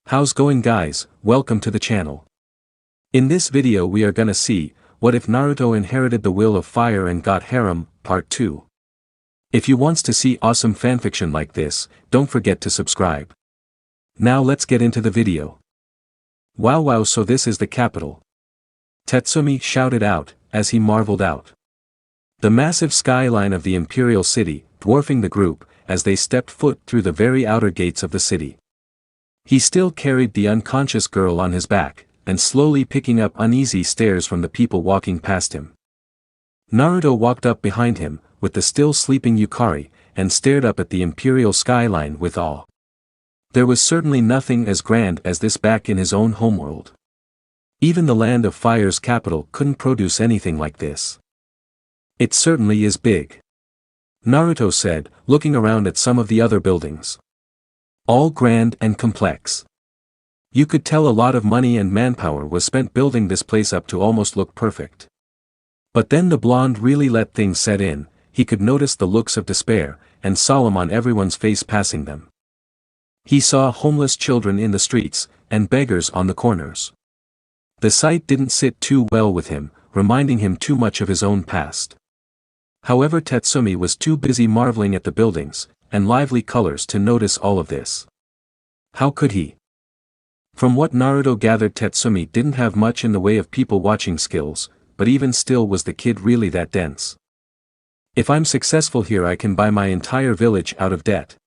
How's going guys, welcome to the channel. In this video we are gonna see, what if Naruto inherited the will of fire and got Harem, part 2. If you wants to see awesome fanfiction like this, don't forget to subscribe. Now let's get into the video. Wow, so this is the capital. Tatsumi shouted out, as he marveled out. The massive skyline of the imperial city, dwarfing the group, as they stepped foot through the very outer gates of the city. He still carried the unconscious girl on his back, and slowly picking up uneasy stares from the people walking past him. Naruto walked up behind him, with the still sleeping Yukari, and stared up at the imperial skyline with awe. There was certainly nothing as grand as this back in his own homeworld. Even the land of fire's capital couldn't produce anything like this. It certainly is big. Naruto said, looking around at some of the other buildings. All grand and complex. You could tell a lot of money and manpower was spent building this place up to almost look perfect. But then the blonde really let things set in. He could notice the looks of despair, and solemn on everyone's face passing them. He saw homeless children in the streets, and beggars on the corners. The sight didn't sit too well with him, reminding him too much of his own past. However, Tatsumi was too busy marveling at the buildings, and lively colors to notice all of this. How could he? From what Naruto gathered, Tatsumi didn't have much in the way of people watching skills, but even still was the kid really that dense? If I'm successful here I can buy my entire village out of debt.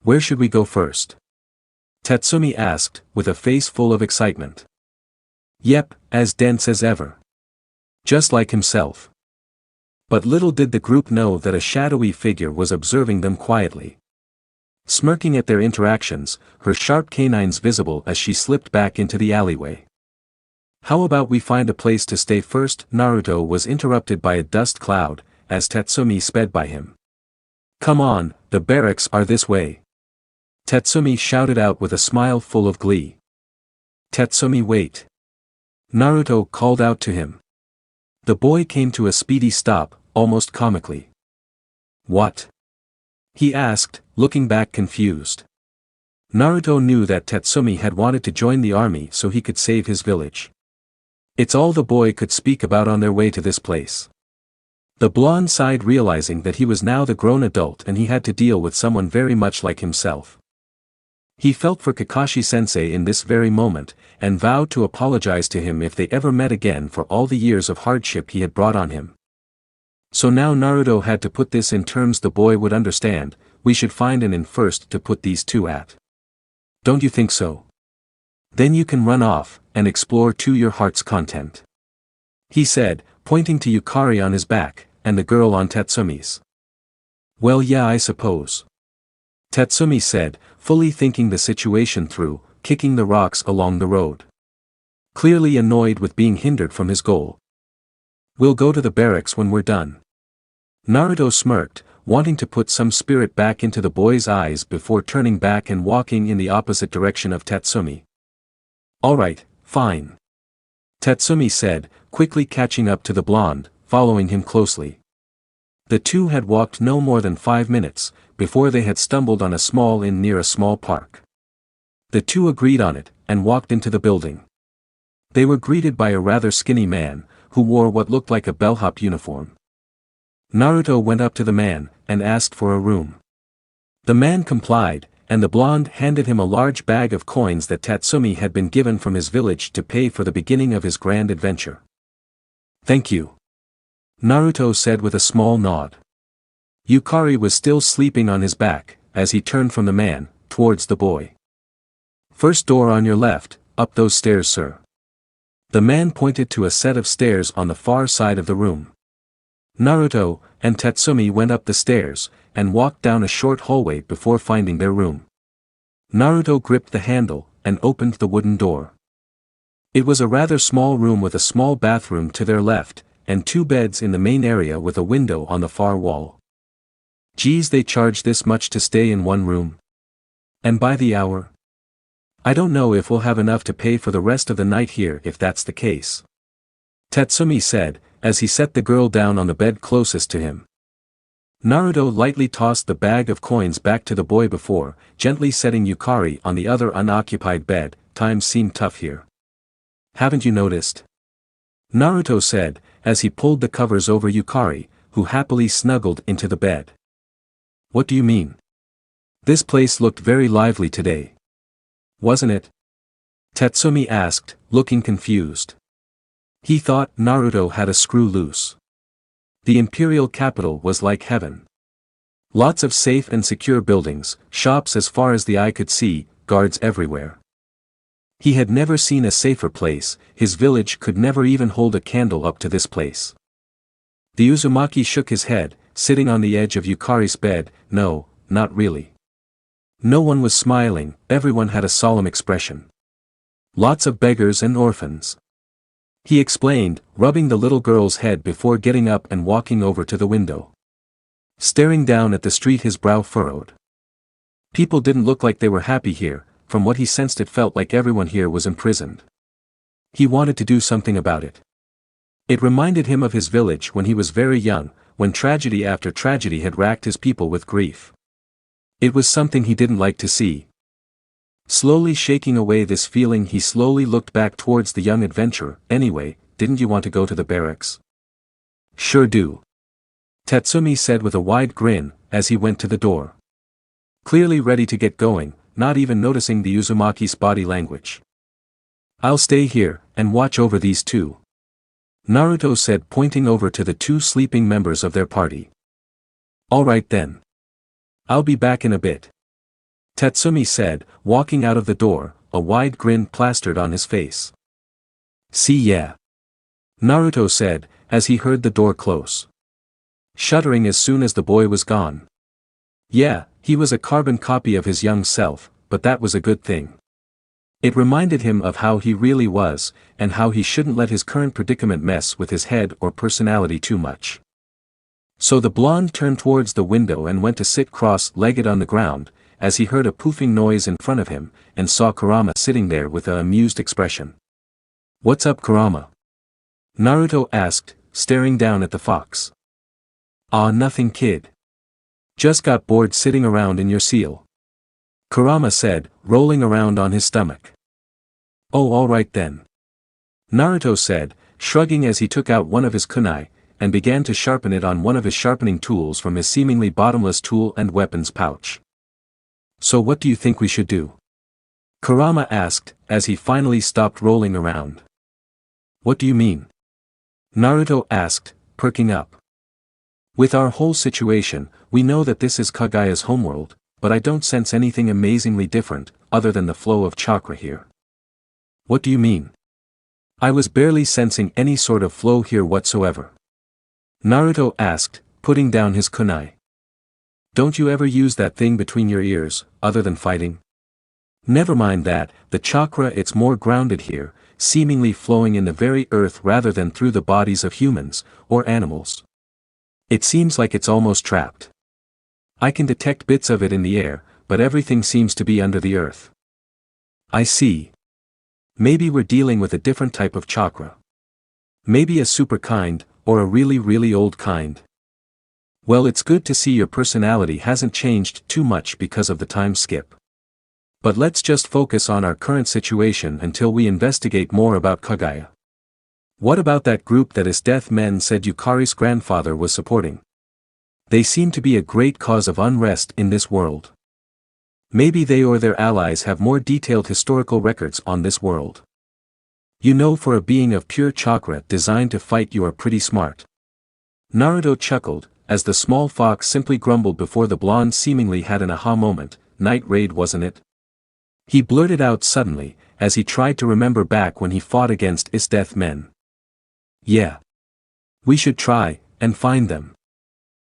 Where should we go first? Tatsumi asked, with a face full of excitement. Yep, as dense as ever. Just like himself. But little did the group know that a shadowy figure was observing them quietly. Smirking at their interactions, her sharp canines visible as she slipped back into the alleyway. How about we find a place to stay first? Naruto was interrupted by a dust cloud, as Tatsumi sped by him. Come on, the barracks are this way. Tatsumi shouted out with a smile full of glee. Tatsumi, wait. Naruto called out to him. The boy came to a speedy stop, almost comically. What? He asked, looking back confused. Naruto knew that Tatsumi had wanted to join the army so he could save his village. It's all the boy could speak about on their way to this place. The blonde sighed, realizing that he was now the grown adult and he had to deal with someone very much like himself. He felt for Kakashi-sensei in this very moment, and vowed to apologize to him if they ever met again for all the years of hardship he had brought on him. So now Naruto had to put this in terms the boy would understand. We should find an inn first to put these two at. Don't you think so? Then you can run off, and explore to your heart's content. He said, pointing to Yukari on his back, and the girl on Tatsumi's. Well, yeah, I suppose. Tatsumi said, fully thinking the situation through, kicking the rocks along the road. Clearly annoyed with being hindered from his goal. We'll go to the barracks when we're done. Naruto smirked, wanting to put some spirit back into the boy's eyes before turning back and walking in the opposite direction of Tatsumi. Alright, fine. Tatsumi said, quickly catching up to the blonde, following him closely. The two had walked no more than 5 minutes, before they had stumbled on a small inn near a small park. The two agreed on it, and walked into the building. They were greeted by a rather skinny man, who wore what looked like a bellhop uniform. Naruto went up to the man, and asked for a room. The man complied, and the blonde handed him a large bag of coins that Tatsumi had been given from his village to pay for the beginning of his grand adventure. Thank you. Naruto said with a small nod. Yukari was still sleeping on his back, as he turned from the man, towards the boy. First door on your left, up those stairs, sir. The man pointed to a set of stairs on the far side of the room. Naruto and Tatsumi went up the stairs, and walked down a short hallway before finding their room. Naruto gripped the handle, and opened the wooden door. It was a rather small room with a small bathroom to their left, and 2 beds in the main area with a window on the far wall. Geez, they charge this much to stay in one room? And by the hour? I don't know if we'll have enough to pay for the rest of the night here if that's the case. Tatsumi said, as he set the girl down on the bed closest to him. Naruto lightly tossed the bag of coins back to the boy before, gently setting Yukari on the other unoccupied bed. Times seem tough here. Haven't you noticed? Naruto said, as he pulled the covers over Yukari, who happily snuggled into the bed. What do you mean? This place looked very lively today. Wasn't it? Tatsumi asked, looking confused. He thought Naruto had a screw loose. The imperial capital was like heaven. Lots of safe and secure buildings, shops as far as the eye could see, guards everywhere. He had never seen a safer place. His village could never even hold a candle up to this place. The Uzumaki shook his head, sitting on the edge of Yukari's bed. No, not really. No one was smiling, everyone had a solemn expression. Lots of beggars and orphans. He explained, rubbing the little girl's head before getting up and walking over to the window. Staring down at the street, his brow furrowed. People didn't look like they were happy here. From what he sensed, it felt like everyone here was imprisoned. He wanted to do something about it. It reminded him of his village when he was very young, when tragedy after tragedy had racked his people with grief. It was something he didn't like to see. Slowly shaking away this feeling, he slowly looked back towards the young adventurer. Anyway, didn't you want to go to the barracks? Sure do. Tatsumi said with a wide grin, as he went to the door. Clearly ready to get going, not even noticing the Uzumaki's body language. I'll stay here, and watch over these two. Naruto said, pointing over to the two sleeping members of their party. Alright then. I'll be back in a bit. Tatsumi said, walking out of the door, a wide grin plastered on his face. See ya. Naruto said, as he heard the door close. Shuddering as soon as the boy was gone. Yeah, he was a carbon copy of his young self, but that was a good thing. It reminded him of how he really was, and how he shouldn't let his current predicament mess with his head or personality too much. So the blonde turned towards the window and went to sit cross-legged on the ground, as he heard a poofing noise in front of him, and saw Kurama sitting there with an amused expression. What's up, Kurama? Naruto asked, staring down at the fox. Ah, nothing, kid. Just got bored sitting around in your seal. Kurama said, rolling around on his stomach. Oh, alright then. Naruto said, shrugging as he took out one of his kunai, and began to sharpen it on one of his sharpening tools from his seemingly bottomless tool and weapons pouch. So what do you think we should do? Kurama asked, as he finally stopped rolling around. What do you mean? Naruto asked, perking up. With our whole situation, we know that this is Kagaya's homeworld, but I don't sense anything amazingly different, other than the flow of chakra here. What do you mean? I was barely sensing any sort of flow here whatsoever. Naruto asked, putting down his kunai. Don't you ever use that thing between your ears, other than fighting? Never mind that, the chakra, it's more grounded here, seemingly flowing in the very earth rather than through the bodies of humans, or animals. It seems like it's almost trapped. I can detect bits of it in the air, but everything seems to be under the earth. I see. Maybe we're dealing with a different type of chakra. Maybe a super kind, or a really old kind. Well, it's good to see your personality hasn't changed too much because of the time skip. But let's just focus on our current situation until we investigate more about Kagaya. What about that group that Esdeath men said Yukari's grandfather was supporting? They seem to be a great cause of unrest in this world. Maybe they or their allies have more detailed historical records on this world. You know, for a being of pure chakra designed to fight, you are pretty smart. Naruto chuckled, as the small fox simply grumbled before the blonde seemingly had an aha moment. Night raid, wasn't it? He blurted out suddenly, as he tried to remember back when he fought against Esdeath men. Yeah. We should try, and find them.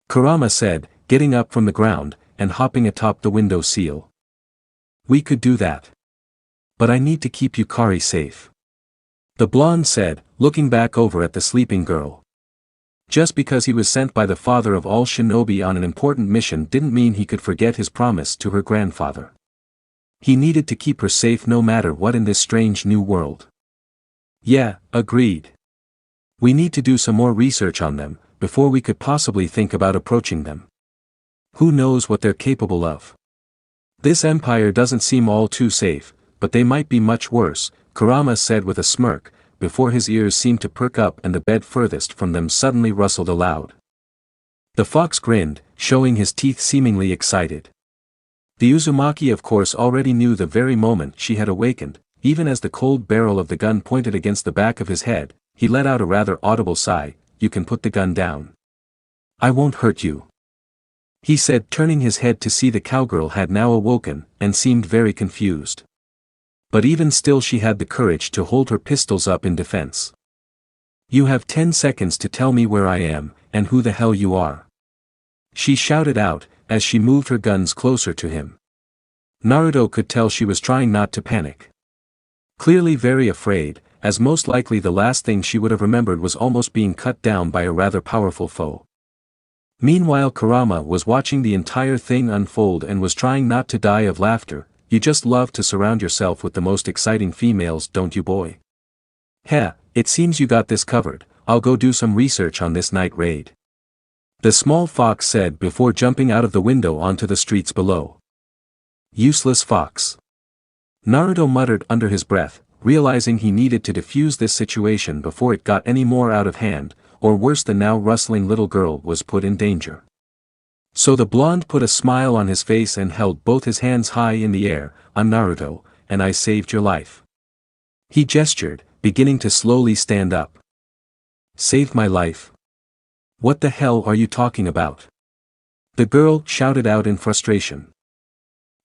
Kurama said, getting up from the ground, and hopping atop the window sill. We could do that. But I need to keep Yukari safe. The blonde said, looking back over at the sleeping girl. Just because he was sent by the father of all shinobi on an important mission didn't mean he could forget his promise to her grandfather. He needed to keep her safe no matter what in this strange new world. Yeah, agreed. We need to do some more research on them, before we could possibly think about approaching them. Who knows what they're capable of? This empire doesn't seem all too safe, but they might be much worse, Kurama said with a smirk, before his ears seemed to perk up and the bed furthest from them suddenly rustled aloud. The fox grinned, showing his teeth seemingly excited. The Uzumaki of course already knew the very moment she had awakened, even as the cold barrel of the gun pointed against the back of his head, he let out a rather audible sigh. You can put the gun down. I won't hurt you, he said, turning his head to see the cowgirl had now awoken, and seemed very confused. But even still she had the courage to hold her pistols up in defense. You have 10 seconds to tell me where I am, and who the hell you are, she shouted out, as she moved her guns closer to him. Naruto could tell she was trying not to panic. Clearly very afraid, as most likely the last thing she would have remembered was almost being cut down by a rather powerful foe. Meanwhile Kurama was watching the entire thing unfold and was trying not to die of laughter. You just love to surround yourself with the most exciting females, don't you, boy? Heh, it seems you got this covered. I'll go do some research on this night raid, the small fox said before jumping out of the window onto the streets below. Useless fox, Naruto muttered under his breath, realizing he needed to defuse this situation before it got any more out of hand, or worse, the now rustling little girl was put in danger. So the blonde put a smile on his face and held both his hands high in the air. I'm Naruto, and I saved your life, he gestured, beginning to slowly stand up. Saved my life? What the hell are you talking about? The girl shouted out in frustration.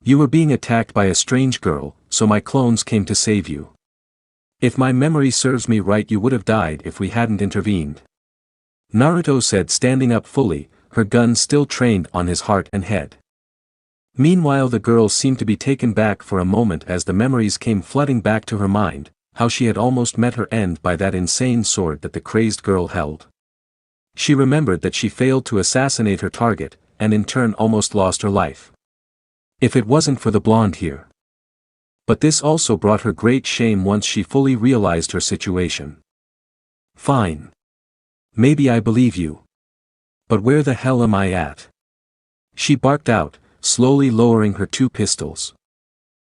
You were being attacked by a strange girl, so my clones came to save you. If my memory serves me right, you would have died if we hadn't intervened, Naruto said, standing up fully, her gun still trained on his heart and head. Meanwhile the girl seemed to be taken back for a moment as the memories came flooding back to her mind, how she had almost met her end by that insane sword that the crazed girl held. She remembered that she failed to assassinate her target, and in turn almost lost her life. If it wasn't for the blonde here. But this also brought her great shame once she fully realized her situation. Fine. Maybe I believe you. But where the hell am I at? She barked out, slowly lowering her 2 pistols.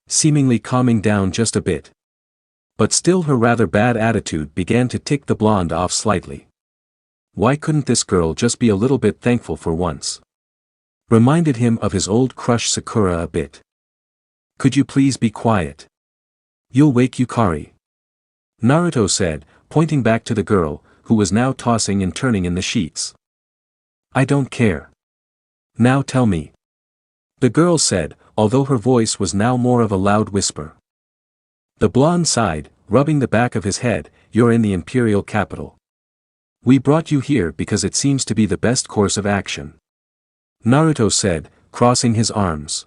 Seemingly calming down just a bit. But still her rather bad attitude began to tick the blonde off slightly. Why couldn't this girl just be a little bit thankful for once? Reminded him of his old crush Sakura a bit. Could you please be quiet? You'll wake Yukari, Naruto said, pointing back to the girl, who was now tossing and turning in the sheets. I don't care. Now tell me, the girl said, although her voice was now more of a loud whisper. The blonde sighed, rubbing the back of his head. You're in the imperial capital. We brought you here because it seems to be the best course of action, Naruto said, crossing his arms.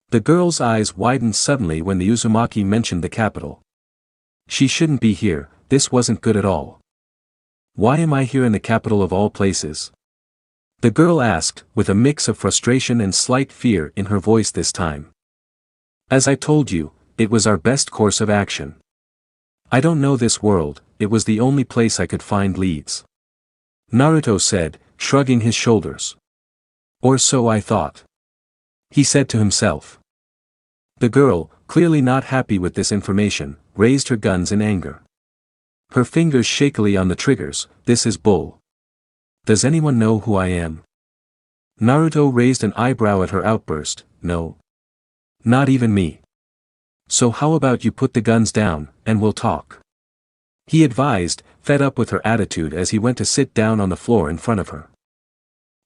The girl's eyes widened suddenly when the Uzumaki mentioned the capital. She shouldn't be here, this wasn't good at all. Why am I here in the capital of all places? The girl asked, with a mix of frustration and slight fear in her voice this time. As I told you, it was our best course of action. I don't know this world, it was the only place I could find leads, Naruto said, shrugging his shoulders. Or so I thought, he said to himself. The girl, clearly not happy with this information, raised her guns in anger. Her fingers shakily on the triggers. This is bull. Does anyone know who I am? Naruto raised an eyebrow at her outburst. No. Not even me. So how about you put the guns down, and we'll talk, he advised, fed up with her attitude as he went to sit down on the floor in front of her.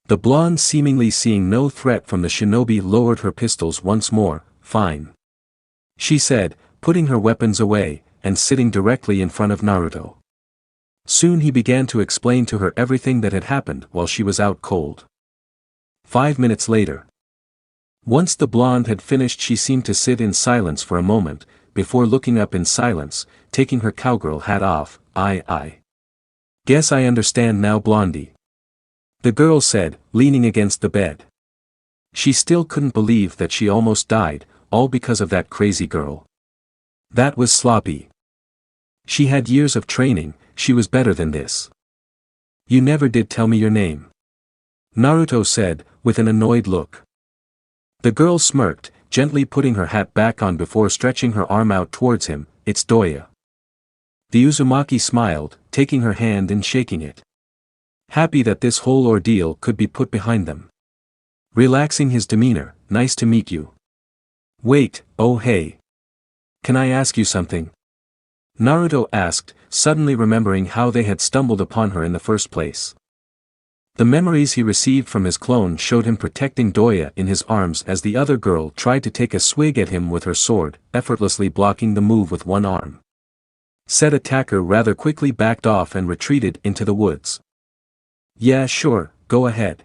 The blonde, seemingly seeing no threat from the shinobi, lowered her pistols once more. Fine, she said, putting her weapons away, and sitting directly in front of Naruto. Soon he began to explain to her everything that had happened while she was out cold. 5 minutes later. Once the blonde had finished, she seemed to sit in silence for a moment, before looking up in silence, taking her cowgirl hat off. I guess I understand now, Blondie, the girl said, leaning against the bed. She still couldn't believe that she almost died, all because of that crazy girl. That was sloppy. She had years of training, she was better than this. You never did tell me your name, Naruto said, with an annoyed look. The girl smirked, gently putting her hat back on before stretching her arm out towards him. It's Doya. The Uzumaki smiled, taking her hand and shaking it. Happy that this whole ordeal could be put behind them. Relaxing his demeanor, nice to meet you. Wait, oh hey. Can I ask you something? Naruto asked, suddenly remembering how they had stumbled upon her in the first place. The memories he received from his clone showed him protecting Doya in his arms as the other girl tried to take a swig at him with her sword, effortlessly blocking the move with one arm. Said attacker rather quickly backed off and retreated into the woods. Yeah sure, go ahead.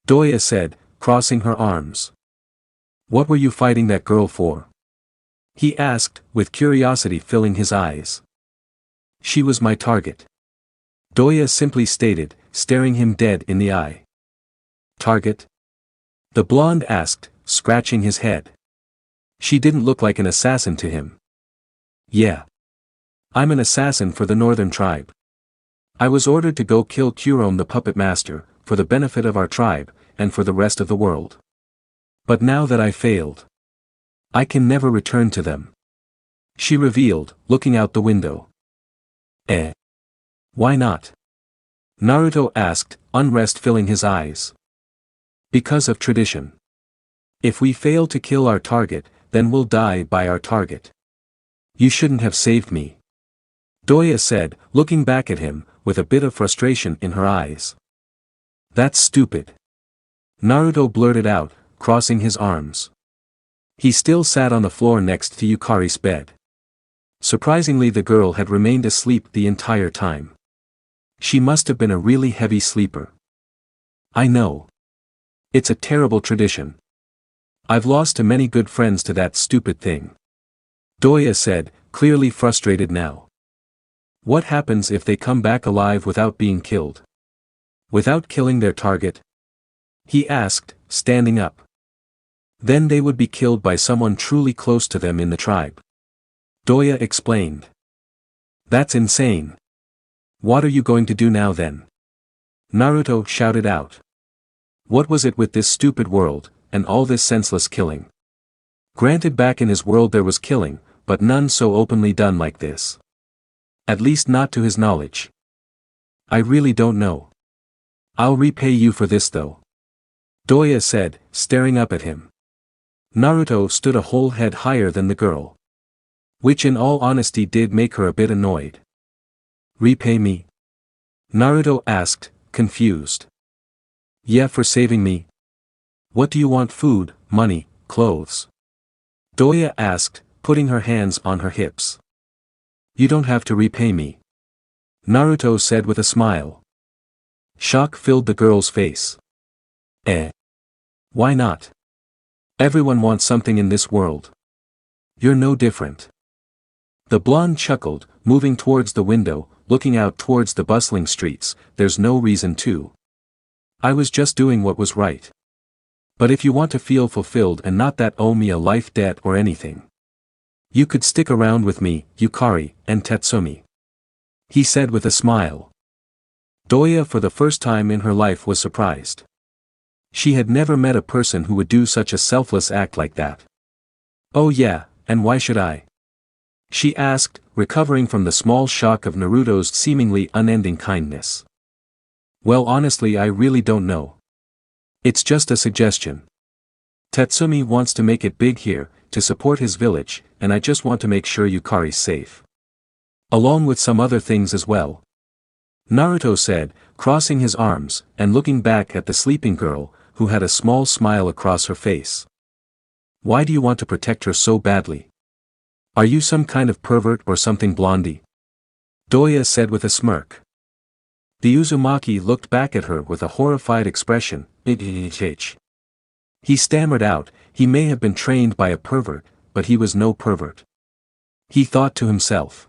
Doya said, crossing her arms. What were you fighting that girl for? He asked, with curiosity filling his eyes. She was my target. Doya simply stated, staring him dead in the eye. Target? The blonde asked, scratching his head. She didn't look like an assassin to him. Yeah. I'm an assassin for the northern tribe. I was ordered to go kill Kurama the puppet master, for the benefit of our tribe, and for the rest of the world. But now that I failed, I can never return to them. She revealed, looking out the window. Why not? Naruto asked, unrest filling his eyes. Because of tradition. If we fail to kill our target, then we'll die by our target. You shouldn't have saved me. Doya said, looking back at him, with a bit of frustration in her eyes. That's stupid. Naruto blurted out, crossing his arms. He still sat on the floor next to Yukari's bed. Surprisingly, the girl had remained asleep the entire time. She must have been a really heavy sleeper. I know. It's a terrible tradition. I've lost too many good friends to that stupid thing. Doya said, clearly frustrated now. What happens if they come back alive without being killed? Without killing their target? He asked, standing up. Then they would be killed by someone truly close to them in the tribe. Doya explained. That's insane. What are you going to do now then? Naruto shouted out. What was it with this stupid world, and all this senseless killing? Granted, back in his world there was killing, but none so openly done like this. At least not to his knowledge. I really don't know. I'll repay you for this though. Doya said, staring up at him. Naruto stood a whole head higher than the girl. Which in all honesty did make her a bit annoyed. Repay me? Naruto asked, confused. Yeah, for saving me. What do you want? Food, money, clothes? Doya asked, putting her hands on her hips. You don't have to repay me. Naruto said with a smile. Shock filled the girl's face. Why not? Everyone wants something in this world. You're no different. The blonde chuckled, moving towards the window, looking out towards the bustling streets. There's no reason to. I was just doing what was right. But if you want to feel fulfilled and not that owe me a life debt or anything, you could stick around with me, Yukari, and Tatsumi. He said with a smile. Doya for the first time in her life was surprised. She had never met a person who would do such a selfless act like that. Oh yeah, and why should I? She asked, recovering from the small shock of Naruto's seemingly unending kindness. Well, honestly, I really don't know. It's just a suggestion. Tatsumi wants to make it big here, to support his village, and I just want to make sure Yukari's safe. Along with some other things as well. Naruto said, crossing his arms, and looking back at the sleeping girl, who had a small smile across her face. Why do you want to protect her so badly? Are you some kind of pervert or something, Blondie? Doya said with a smirk. The Uzumaki looked back at her with a horrified expression. He stammered out, he may have been trained by a pervert, but he was no pervert. He thought to himself.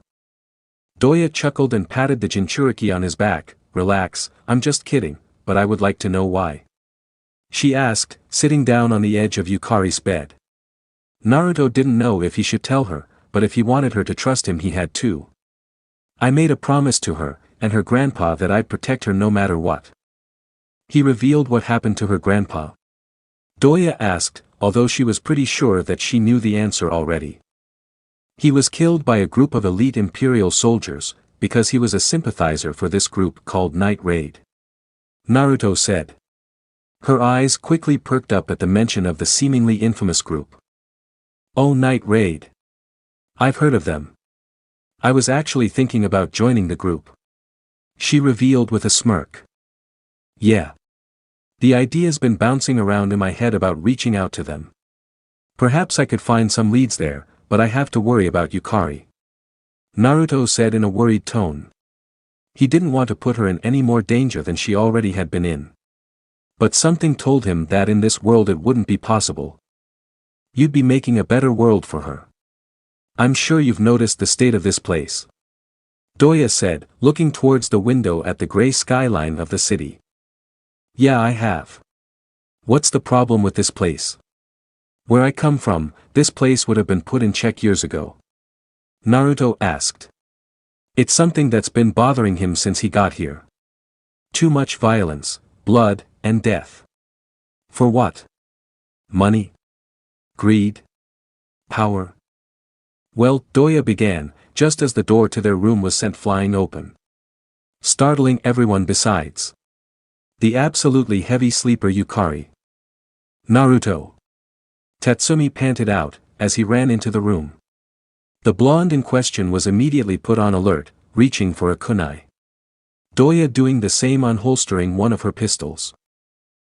Doya chuckled and patted the Jinchuriki on his back. Relax, I'm just kidding, but I would like to know why. She asked, sitting down on the edge of Yukari's bed. Naruto didn't know if he should tell her, but if he wanted her to trust him he had to. I made a promise to her, and her grandpa that I'd protect her no matter what. He revealed what happened to her grandpa. Doya asked, although she was pretty sure that she knew the answer already. He was killed by a group of elite Imperial soldiers, because he was a sympathizer for this group called Night Raid. Naruto said. Her eyes quickly perked up at the mention of the seemingly infamous group. Oh, Night Raid. I've heard of them. I was actually thinking about joining the group. She revealed with a smirk. Yeah. The idea's been bouncing around in my head about reaching out to them. Perhaps I could find some leads there, but I have to worry about Yukari. Naruto said in a worried tone. He didn't want to put her in any more danger than she already had been in. But something told him that in this world it wouldn't be possible. You'd be making a better world for her. I'm sure you've noticed the state of this place. Doya said, looking towards the window at the gray skyline of the city. Yeah, I have. What's the problem with this place? Where I come from, this place would have been put in check years ago. Naruto asked. It's something that's been bothering him since he got here. Too much violence, blood, and death. For what? Money? Greed? Power? Well, Doya began, just as the door to their room was sent flying open. Startling everyone besides. The absolutely heavy sleeper Yukari. Naruto. Tatsumi panted out, as he ran into the room. The blonde in question was immediately put on alert, reaching for a kunai. Doya doing the same, unholstering one of her pistols.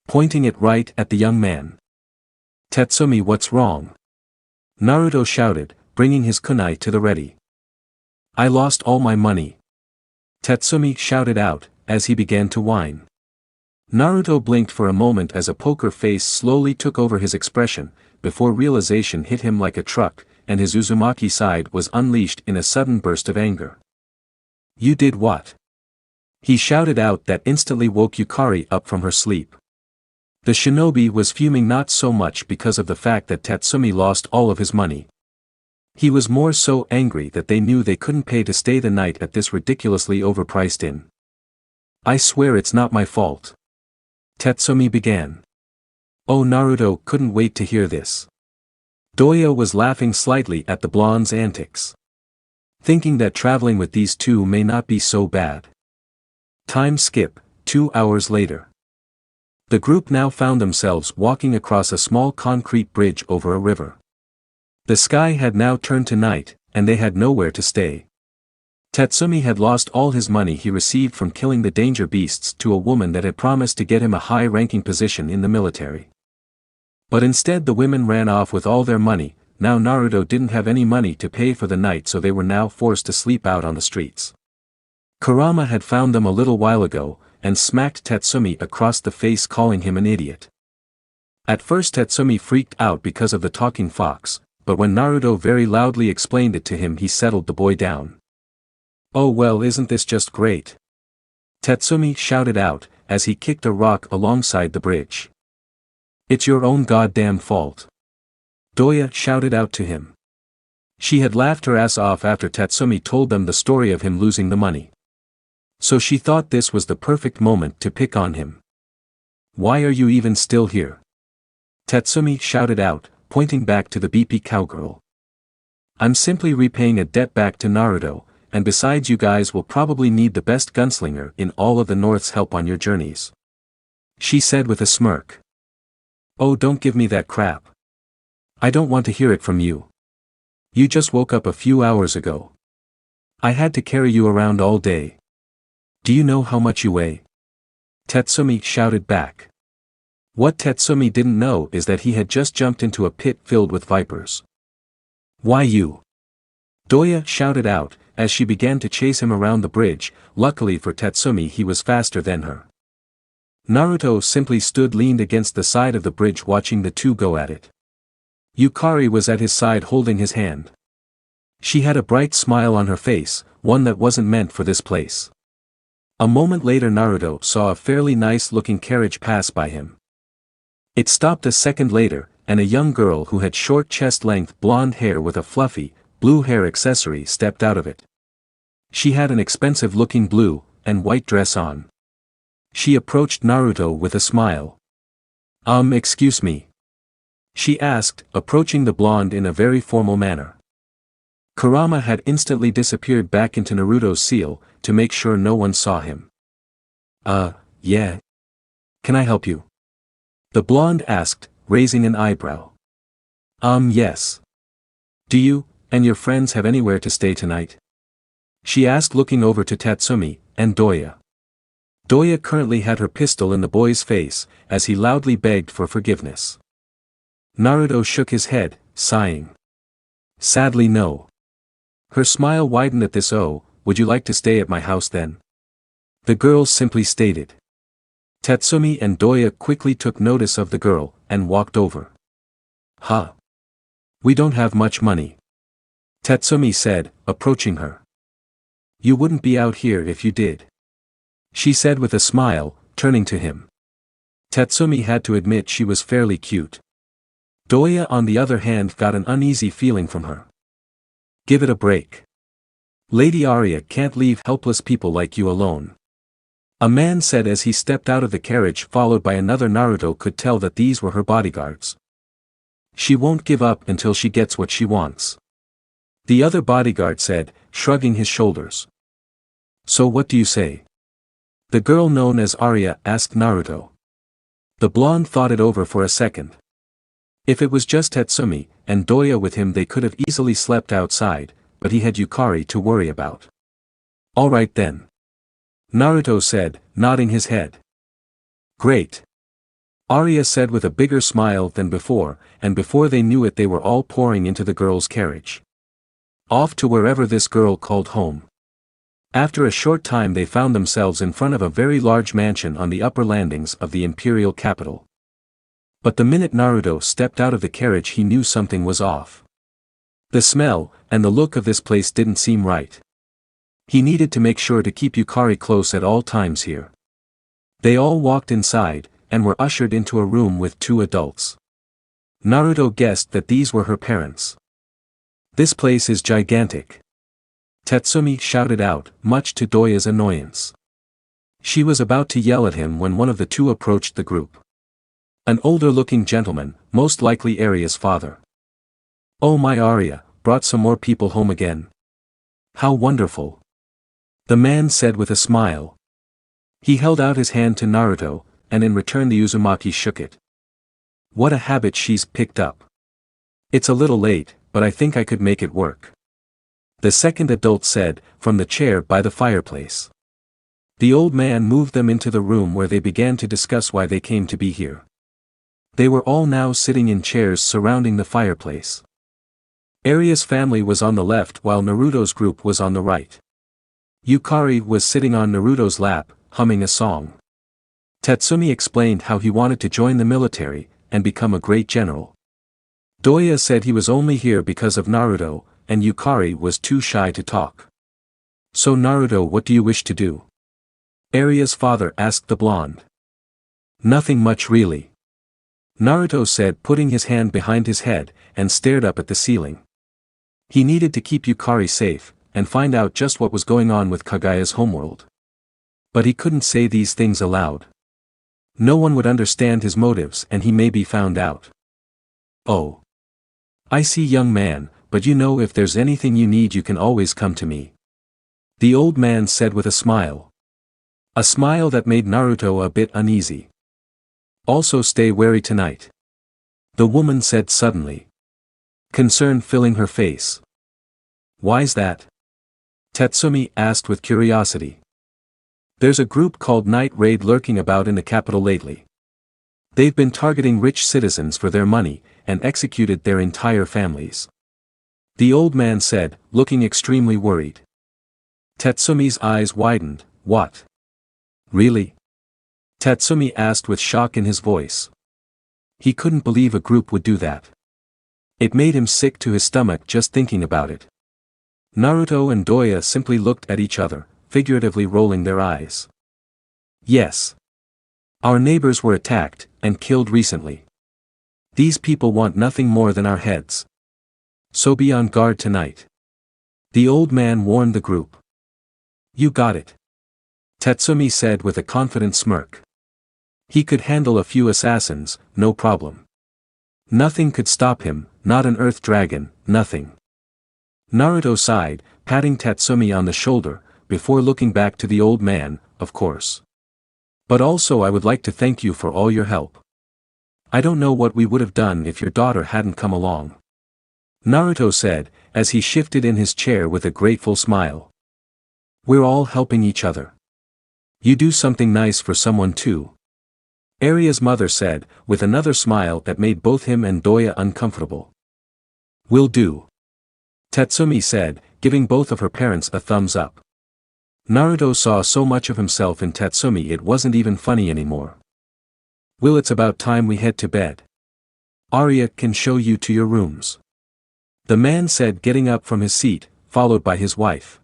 Pointing it right at the young man. Tatsumi, what's wrong? Naruto shouted, bringing his kunai to the ready. I lost all my money. Tatsumi shouted out, as he began to whine. Naruto blinked for a moment as a poker face slowly took over his expression, before realization hit him like a truck, and his Uzumaki side was unleashed in a sudden burst of anger. You did what? He shouted out that instantly woke Yukari up from her sleep. The shinobi was fuming not so much because of the fact that Tatsumi lost all of his money. He was more so angry that they knew they couldn't pay to stay the night at this ridiculously overpriced inn. I swear it's not my fault. Tatsumi began. Oh, Naruto couldn't wait to hear this. Doya was laughing slightly at the blonde's antics. Thinking that traveling with these two may not be so bad. Time skip, 2 hours later. The group now found themselves walking across a small concrete bridge over a river. The sky had now turned to night, and they had nowhere to stay. Tatsumi had lost all his money he received from killing the danger beasts to a woman that had promised to get him a high-ranking position in the military. But instead the women ran off with all their money. Now Naruto didn't have any money to pay for the night, so they were now forced to sleep out on the streets. Kurama had found them a little while ago, and smacked Tatsumi across the face, calling him an idiot. At first Tatsumi freaked out because of the talking fox, but when Naruto very loudly explained it to him, he settled the boy down. Oh well, isn't this just great? Tatsumi shouted out, as he kicked a rock alongside the bridge. It's your own goddamn fault. Doya shouted out to him. She had laughed her ass off after Tatsumi told them the story of him losing the money. So she thought this was the perfect moment to pick on him. Why are you even still here? Tatsumi shouted out, pointing back to the BP cowgirl. I'm simply repaying a debt back to Naruto, and besides you guys will probably need the best gunslinger in all of the North's help on your journeys. She said with a smirk. Oh, don't give me that crap. I don't want to hear it from you. You just woke up a few hours ago. I had to carry you around all day. Do you know how much you weigh? Tatsumi shouted back. What Tatsumi didn't know is that he had just jumped into a pit filled with vipers. Why you? Doya shouted out, as she began to chase him around the bridge. Luckily for Tatsumi, he was faster than her. Naruto simply stood leaned against the side of the bridge watching the two go at it. Yukari was at his side holding his hand. She had a bright smile on her face, one that wasn't meant for this place. A moment later Naruto saw a fairly nice-looking carriage pass by him. It stopped a second later, and a young girl who had short chest-length blonde hair with a fluffy, blue hair accessory stepped out of it. She had an expensive-looking blue and white dress on. She approached Naruto with a smile. Excuse me. She asked, approaching the blonde in a very formal manner. Kurama had instantly disappeared back into Naruto's seal, to make sure no one saw him. Yeah. Can I help you? The blonde asked, raising an eyebrow. Yes. Do you, and your friends have anywhere to stay tonight? She asked, looking over to Tatsumi, and Doya. Doya currently had her pistol in the boy's face, as he loudly begged for forgiveness. Naruto shook his head, sighing. Sadly no. Her smile widened at this. Oh, would you like to stay at my house then? The girl simply stated. Tatsumi and Doya quickly took notice of the girl, and walked over. Huh. We don't have much money. Tatsumi said, approaching her. You wouldn't be out here if you did. She said with a smile, turning to him. Tatsumi had to admit she was fairly cute. Doya on the other hand got an uneasy feeling from her. Give it a break. Lady Aria can't leave helpless people like you alone. A man said as he stepped out of the carriage, followed by another. Naruto could tell that these were her bodyguards. She won't give up until she gets what she wants. The other bodyguard said, shrugging his shoulders. So what do you say? The girl known as Aria asked Naruto. The blonde thought it over for a second. If it was just Tatsumi, and Doya with him, they could have easily slept outside, but he had Yukari to worry about. Alright then. Naruto said, nodding his head. Great. Aria said with a bigger smile than before, and before they knew it they were all pouring into the girl's carriage. Off to wherever this girl called home. After a short time they found themselves in front of a very large mansion on the upper landings of the imperial capital. But the minute Naruto stepped out of the carriage he knew something was off. The smell, and the look of this place didn't seem right. He needed to make sure to keep Yukari close at all times here. They all walked inside, and were ushered into a room with two adults. Naruto guessed that these were her parents. This place is gigantic. Tatsumi shouted out, much to Doya's annoyance. She was about to yell at him when one of the two approached the group. An older-looking gentleman, most likely Aria's father. Oh my Aria, brought some more people home again. How wonderful. The man said with a smile. He held out his hand to Naruto, and in return the Uzumaki shook it. What a habit she's picked up. It's a little late, but I think I could make it work. The second adult said, from the chair by the fireplace. The old man moved them into the room where they began to discuss why they came to be here. They were all now sitting in chairs surrounding the fireplace. Aria's family was on the left while Naruto's group was on the right. Yukari was sitting on Naruto's lap, humming a song. Tatsumi explained how he wanted to join the military, and become a great general. Doya said he was only here because of Naruto, and Yukari was too shy to talk. So Naruto, what do you wish to do? Aria's father asked the blonde. Nothing much really. Naruto said, putting his hand behind his head, and stared up at the ceiling. He needed to keep Yukari safe, and find out just what was going on with Kagaya's homeworld. But he couldn't say these things aloud. No one would understand his motives and he may be found out. Oh. I see, young man, but you know, if there's anything you need you can always come to me. The old man said with a smile. A smile that made Naruto a bit uneasy. Also stay wary tonight. The woman said suddenly. Concern filling her face. Why's that? Tatsumi asked with curiosity. There's a group called Night Raid lurking about in the capital lately. They've been targeting rich citizens for their money, and executed their entire families. The old man said, looking extremely worried. Tatsumi's eyes widened. What? Really? Tatsumi asked with shock in his voice. He couldn't believe a group would do that. It made him sick to his stomach just thinking about it. Naruto and Doya simply looked at each other, figuratively rolling their eyes. Yes. Our neighbors were attacked, and killed recently. These people want nothing more than our heads. So be on guard tonight. The old man warned the group. You got it. Tatsumi said with a confident smirk. He could handle a few assassins, no problem. Nothing could stop him, not an earth dragon, nothing. Naruto sighed, patting Tatsumi on the shoulder, before looking back to the old man, of course. But also I would like to thank you for all your help. I don't know what we would have done if your daughter hadn't come along. Naruto said, as he shifted in his chair with a grateful smile. We're all helping each other. You do something nice for someone too. Aria's mother said, with another smile that made both him and Doya uncomfortable. Will do. Tatsumi said, giving both of her parents a thumbs up. Naruto saw so much of himself in Tatsumi it wasn't even funny anymore. Will, it's about time we head to bed. Aria can show you to your rooms. The man said, getting up from his seat, followed by his wife.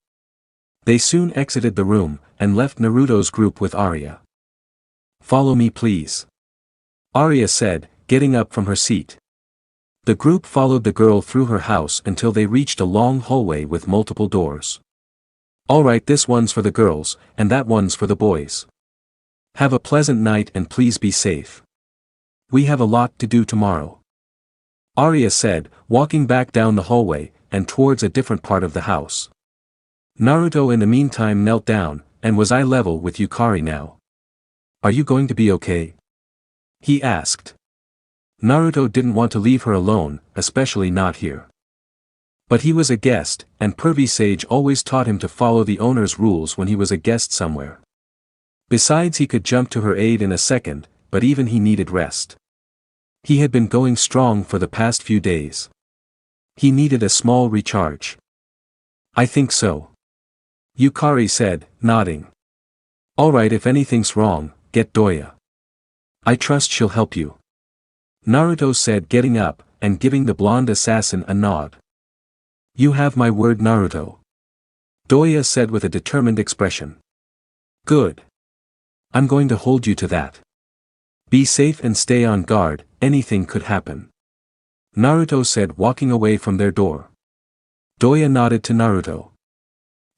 They soon exited the room, and left Naruto's group with Aria. Follow me please. Aria said, getting up from her seat. The group followed the girl through her house until they reached a long hallway with multiple doors. Alright, this one's for the girls, and that one's for the boys. Have a pleasant night and please be safe. We have a lot to do tomorrow. Aria said, walking back down the hallway, and towards a different part of the house. Naruto in the meantime knelt down, and was eye level with Yukari now. Are you going to be okay? He asked. Naruto didn't want to leave her alone, especially not here. But he was a guest, and Pervy Sage always taught him to follow the owner's rules when he was a guest somewhere. Besides, he could jump to her aid in a second, but even he needed rest. He had been going strong for the past few days. He needed a small recharge. I think so. Yukari said, nodding. Alright, if anything's wrong, get Doya. I trust she'll help you. Naruto said, getting up, and giving the blonde assassin a nod. You have my word, Naruto. Doya said with a determined expression. Good. I'm going to hold you to that. Be safe and stay on guard, anything could happen. Naruto said, walking away from their door. Doya nodded to Naruto.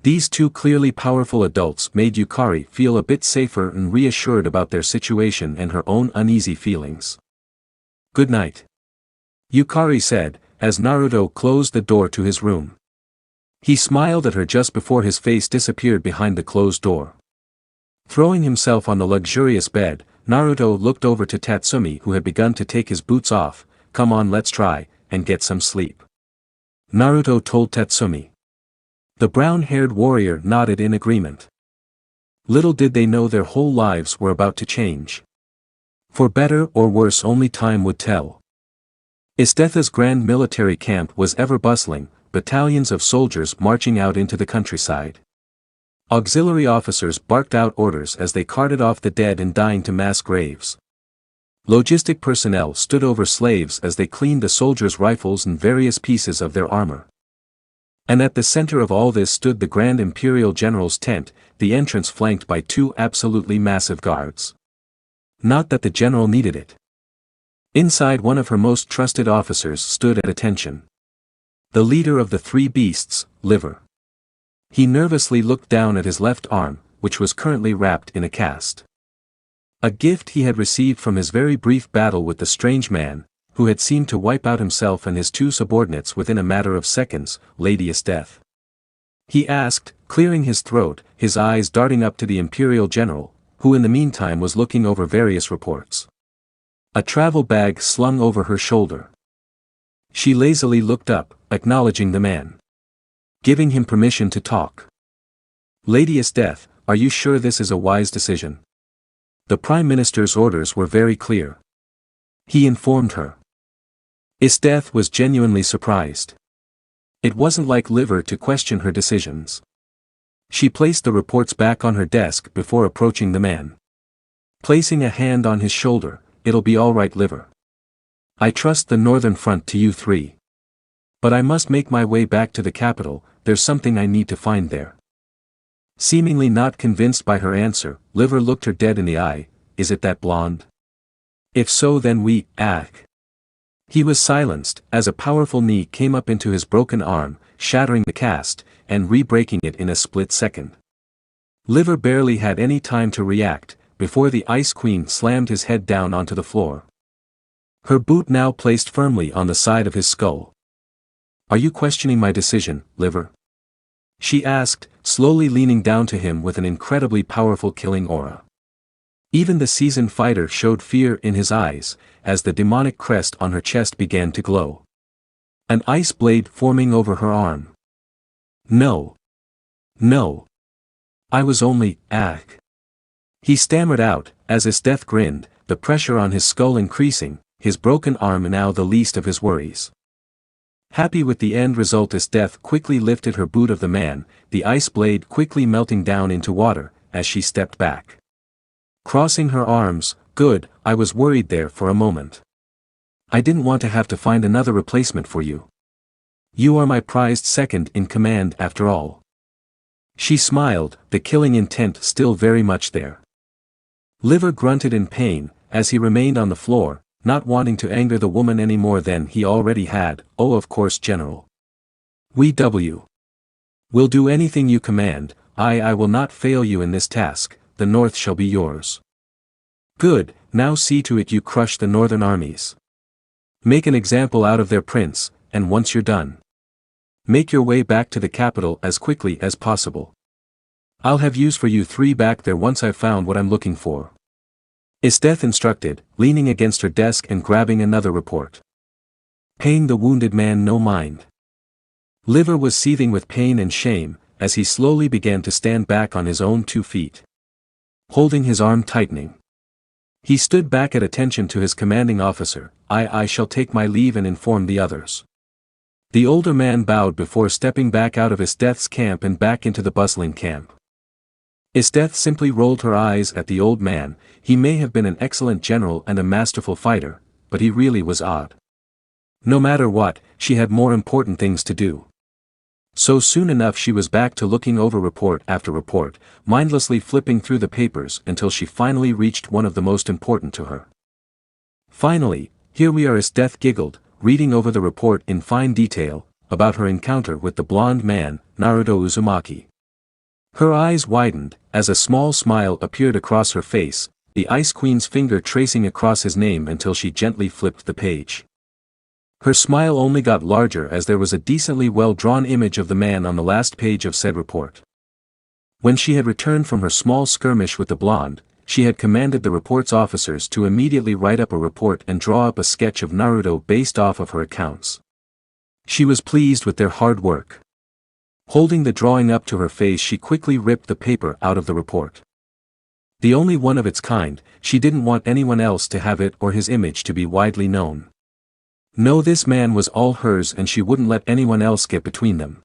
These two clearly powerful adults made Yukari feel a bit safer and reassured about their situation and her own uneasy feelings. Good night. Yukari said, as Naruto closed the door to his room. He smiled at her just before his face disappeared behind the closed door. Throwing himself on the luxurious bed, Naruto looked over to Tatsumi, who had begun to take his boots off. Come on, let's try, and get some sleep. Naruto told Tatsumi. The brown-haired warrior nodded in agreement. Little did they know their whole lives were about to change. For better or worse, only time would tell. Esdeath's grand military camp was ever bustling, battalions of soldiers marching out into the countryside. Auxiliary officers barked out orders as they carted off the dead and dying to mass graves. Logistic personnel stood over slaves as they cleaned the soldiers' rifles and various pieces of their armor. And at the center of all this stood the Grand Imperial General's tent, the entrance flanked by two absolutely massive guards. Not that the general needed it. Inside, one of her most trusted officers stood at attention. The leader of the three beasts, Liver. He nervously looked down at his left arm, which was currently wrapped in a cast. A gift he had received from his very brief battle with the strange man, who had seemed to wipe out himself and his two subordinates within a matter of seconds, Lady Esdeath. He asked, clearing his throat, his eyes darting up to the Imperial General, who in the meantime was looking over various reports. A travel bag slung over her shoulder. She lazily looked up, acknowledging the man. Giving him permission to talk. Lady Esdeath, are you sure this is a wise decision? The Prime Minister's orders were very clear. He informed her. Esdeath was genuinely surprised. It wasn't like Liver to question her decisions. She placed the reports back on her desk before approaching the man. Placing a hand on his shoulder, it'll be all right, Liver. I trust the Northern Front to you three. But I must make my way back to the capital, there's something I need to find there. Seemingly not convinced by her answer, Liver looked her dead in the eye. Is it that blonde? If so, then He was silenced, as a powerful knee came up into his broken arm, shattering the cast, and re-breaking it in a split second. Liver barely had any time to react, before the Ice Queen slammed his head down onto the floor. Her boot now placed firmly on the side of his skull. "Are you questioning my decision, Liver?" she asked, slowly leaning down to him with an incredibly powerful killing aura. Even the seasoned fighter showed fear in his eyes, as the demonic crest on her chest began to glow. An ice blade forming over her arm. "No. No. I was only, He stammered out, as Esdeath grinned, the pressure on his skull increasing, his broken arm now the least of his worries. Happy with the end result, Esdeath quickly lifted her boot of the man, the ice blade quickly melting down into water, as she stepped back. Crossing her arms, "Good, I was worried there for a moment. I didn't want to have to find another replacement for you. You are my prized second in command after all." She smiled, the killing intent still very much there. Liver grunted in pain, as he remained on the floor, not wanting to anger the woman any more than he already had. "Oh, of course, General. Will do anything you command. I will not fail you in this task. The North shall be yours." "Good, now see to it you crush the northern armies. Make an example out of their prince, and once you're done, make your way back to the capital as quickly as possible. I'll have use for you three back there once I've found what I'm looking for," Esdeath instructed, leaning against her desk and grabbing another report. Paying the wounded man no mind. Liver was seething with pain and shame, as he slowly began to stand back on his own 2 feet. Holding his arm tightening, he stood back at attention to his commanding officer. I shall take my leave and inform the others." The older man bowed before stepping back out of Esdeath's camp and back into the bustling camp. Esdeath simply rolled her eyes at the old man. He may have been an excellent general and a masterful fighter, but he really was odd. No matter what, she had more important things to do. So soon enough she was back to looking over report after report, mindlessly flipping through the papers until she finally reached one of the most important to her. "Finally, here we are," Esdeath giggled, reading over the report in fine detail, about her encounter with the blonde man, Naruto Uzumaki. Her eyes widened, as a small smile appeared across her face, the Ice Queen's finger tracing across his name until she gently flipped the page. Her smile only got larger as there was a decently well-drawn image of the man on the last page of said report. When she had returned from her small skirmish with the blonde, she had commanded the report's officers to immediately write up a report and draw up a sketch of Naruto based off of her accounts. She was pleased with their hard work. Holding the drawing up to her face, she quickly ripped the paper out of the report. The only one of its kind, she didn't want anyone else to have it or his image to be widely known. No, this man was all hers and she wouldn't let anyone else get between them.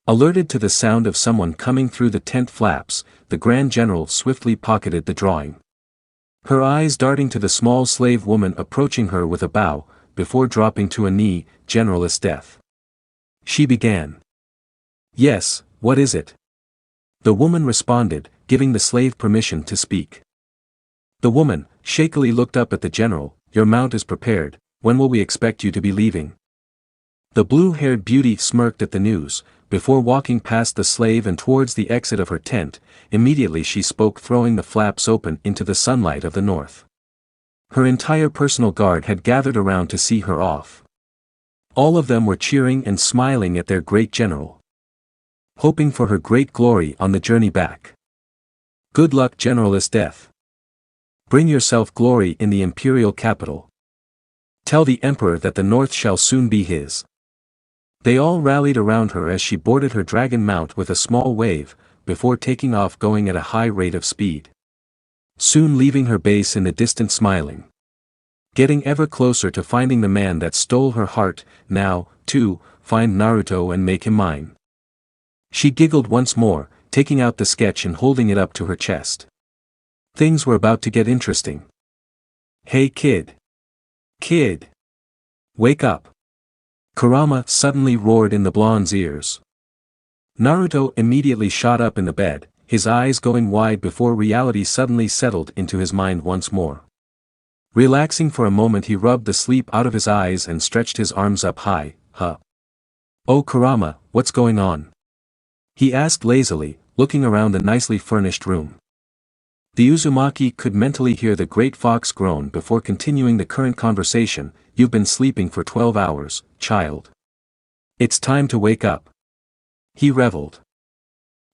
Alerted to the sound of someone coming through the tent flaps, the Grand General swiftly pocketed the drawing. Her eyes darting to the small slave woman approaching her with a bow, before dropping to a knee. "General Esdeath," she began. "Yes, what is it?" the woman responded, giving the slave permission to speak. The woman shakily looked up at the general. "Your mount is prepared. When will we expect you to be leaving?" The blue-haired beauty smirked at the news, before walking past the slave and towards the exit of her tent. Immediately she spoke, throwing the flaps open into the sunlight of the north. Her entire personal guard had gathered around to see her off. All of them were cheering and smiling at their great general, hoping for her great glory on the journey back. "Good luck, General Esdeath. Bring yourself glory in the imperial capital. Tell the emperor that the north shall soon be his." They all rallied around her as she boarded her dragon mount with a small wave, before taking off, going at a high rate of speed. Soon leaving her base in the distance, smiling. Getting ever closer to finding the man that stole her heart. Now, too, find Naruto and make him mine. She giggled once more, taking out the sketch and holding it up to her chest. Things were about to get interesting. "Hey kid! Kid! Wake up!" Kurama suddenly roared in the blonde's ears. Naruto immediately shot up in the bed, his eyes going wide before reality suddenly settled into his mind once more. Relaxing for a moment, he rubbed the sleep out of his eyes and stretched his arms up high. "Huh? Oh Kurama, what's going on?" he asked lazily, looking around the nicely furnished room. The Uzumaki could mentally hear the great fox groan before continuing the current conversation. You've been sleeping for 12 hours, child. It's time to wake up. He reveled.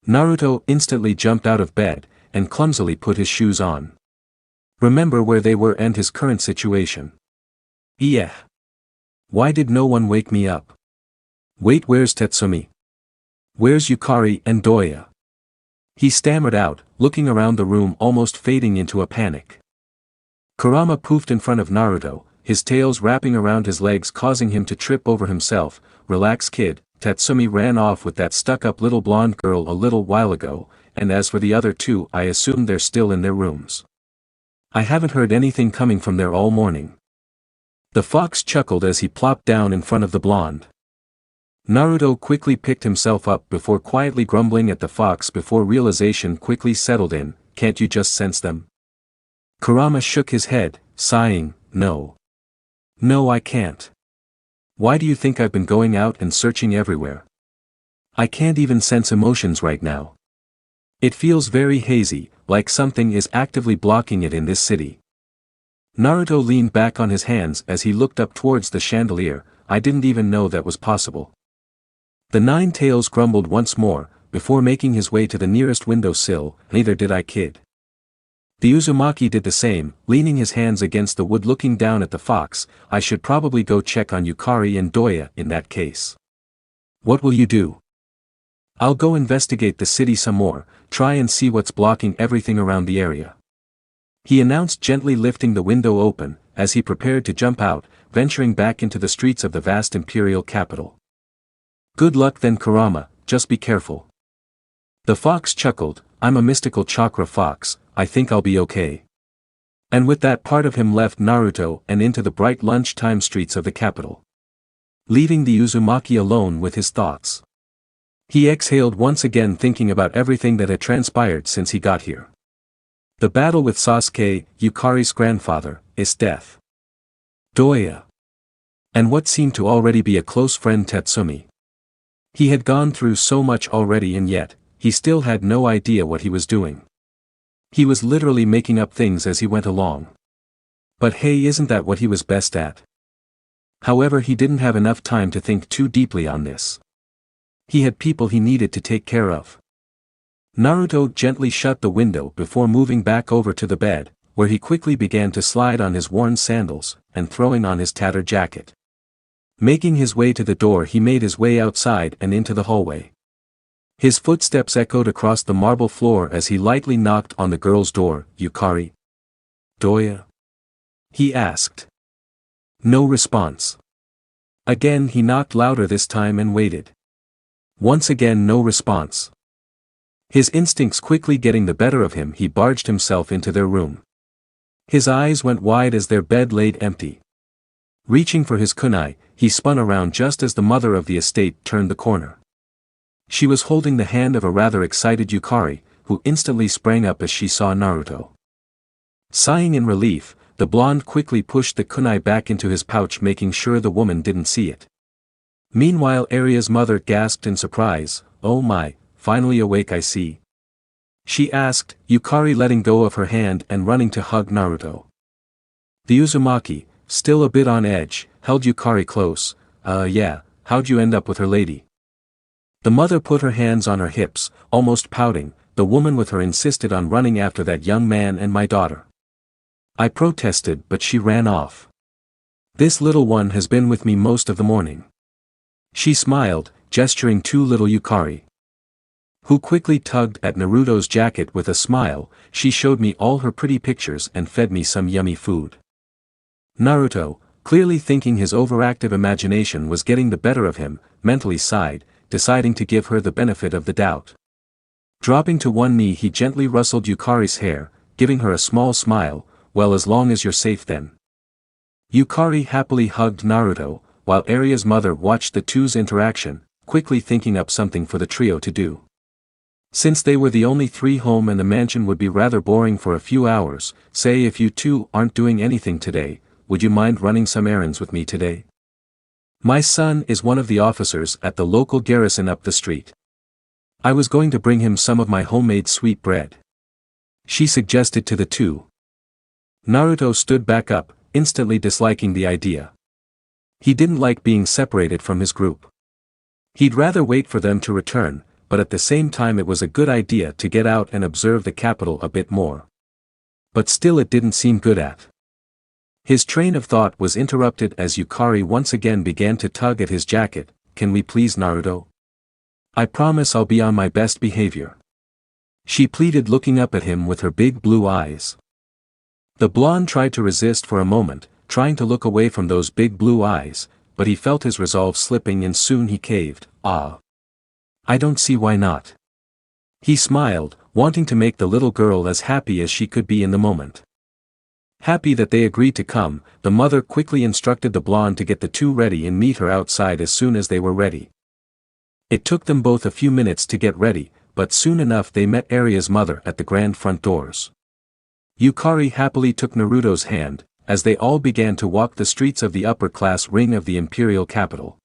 Naruto instantly jumped out of bed, and clumsily put his shoes on. Remember where they were and his current situation. Yeah. Why did no one wake me up? Wait, where's Tetsumi? Where's Yukari and Doya? He stammered out, looking around the room almost fading into a panic. Kurama poofed in front of Naruto, his tails wrapping around his legs causing him to trip over himself. Relax, kid, Tetsumi ran off with that stuck-up little blonde girl a little while ago, and as for the other two, I assume they're still in their rooms. I haven't heard anything coming from there all morning. The fox chuckled as he plopped down in front of the blonde. Naruto quickly picked himself up before quietly grumbling at the fox before realization quickly settled in. Can't you just sense them? Kurama shook his head, sighing, no. No, I can't. Why do you think I've been going out and searching everywhere? I can't even sense emotions right now. It feels very hazy, like something is actively blocking it in this city. Naruto leaned back on his hands as he looked up towards the chandelier. I didn't even know that was possible. The Nine Tails grumbled once more, before making his way to the nearest window sill. Neither did I, kid. The Uzumaki did the same, leaning his hands against the wood looking down at the fox. I should probably go check on Yukari and Doya in that case. What will you do? I'll go investigate the city some more, try and see what's blocking everything around the area. He announced, gently lifting the window open, as he prepared to jump out, venturing back into the streets of the vast imperial capital. Good luck then, Kurama, just be careful. The fox chuckled. I'm a mystical chakra fox, I think I'll be okay. And with that, part of him left Naruto and into the bright lunchtime streets of the capital, leaving the Uzumaki alone with his thoughts. He exhaled once again, thinking about everything that had transpired since he got here. The battle with Sasuke, Yukari's grandfather, Esdeath, Doya, and what seemed to already be a close friend, Tetsumi. He had gone through so much already, and yet, he still had no idea what he was doing. He was literally making up things as he went along. But hey, isn't that what he was best at? However, he didn't have enough time to think too deeply on this. He had people he needed to take care of. Naruto gently shut the window before moving back over to the bed, where he quickly began to slide on his worn sandals, and throwing on his tattered jacket. Making his way to the door, he made his way outside and into the hallway. His footsteps echoed across the marble floor as he lightly knocked on the girl's door. Yukari? Doya? He asked. No response. Again he knocked louder this time and waited. Once again no response. His instincts quickly getting the better of him, he barged himself into their room. His eyes went wide as their bed laid empty. Reaching for his kunai, he spun around just as the mother of the estate turned the corner. She was holding the hand of a rather excited Yukari, who instantly sprang up as she saw Naruto. Sighing in relief, the blonde quickly pushed the kunai back into his pouch, making sure the woman didn't see it. Meanwhile, Aria's mother gasped in surprise. Oh my, finally awake, I see. She asked, Yukari letting go of her hand and running to hug Naruto. The Uzumaki, still a bit on edge, held Yukari close. Yeah, how'd you end up with her, lady? The mother put her hands on her hips, almost pouting. The woman with her insisted on running after that young man and my daughter. I protested, but she ran off. This little one has been with me most of the morning. She smiled, gesturing to little Yukari, who quickly tugged at Naruto's jacket with a smile. She showed me all her pretty pictures and fed me some yummy food. Naruto, clearly thinking his overactive imagination was getting the better of him, mentally sighed, deciding to give her the benefit of the doubt. Dropping to one knee, he gently rustled Yukari's hair, giving her a small smile. Well, as long as you're safe then. Yukari happily hugged Naruto, while Aria's mother watched the two's interaction, quickly thinking up something for the trio to do. Since they were the only three home and the mansion would be rather boring for a few hours, say if you two aren't doing anything today, would you mind running some errands with me today? My son is one of the officers at the local garrison up the street. I was going to bring him some of my homemade sweet bread, she suggested to the two. Naruto stood back up, instantly disliking the idea. He didn't like being separated from his group. He'd rather wait for them to return, but at the same time it was a good idea to get out and observe the capital a bit more. But still it didn't seem good at. His train of thought was interrupted as Yukari once again began to tug at his jacket. Can we please, Naruto? I promise I'll be on my best behavior, she pleaded, looking up at him with her big blue eyes. The blonde tried to resist for a moment, trying to look away from those big blue eyes, but he felt his resolve slipping and soon he caved. Ah. I don't see why not. He smiled, wanting to make the little girl as happy as she could be in the moment. Happy that they agreed to come, the mother quickly instructed the blonde to get the two ready and meet her outside as soon as they were ready. It took them both a few minutes to get ready, but soon enough they met Aria's mother at the grand front doors. Yukari happily took Naruto's hand, as they all began to walk the streets of the upper-class ring of the imperial capital.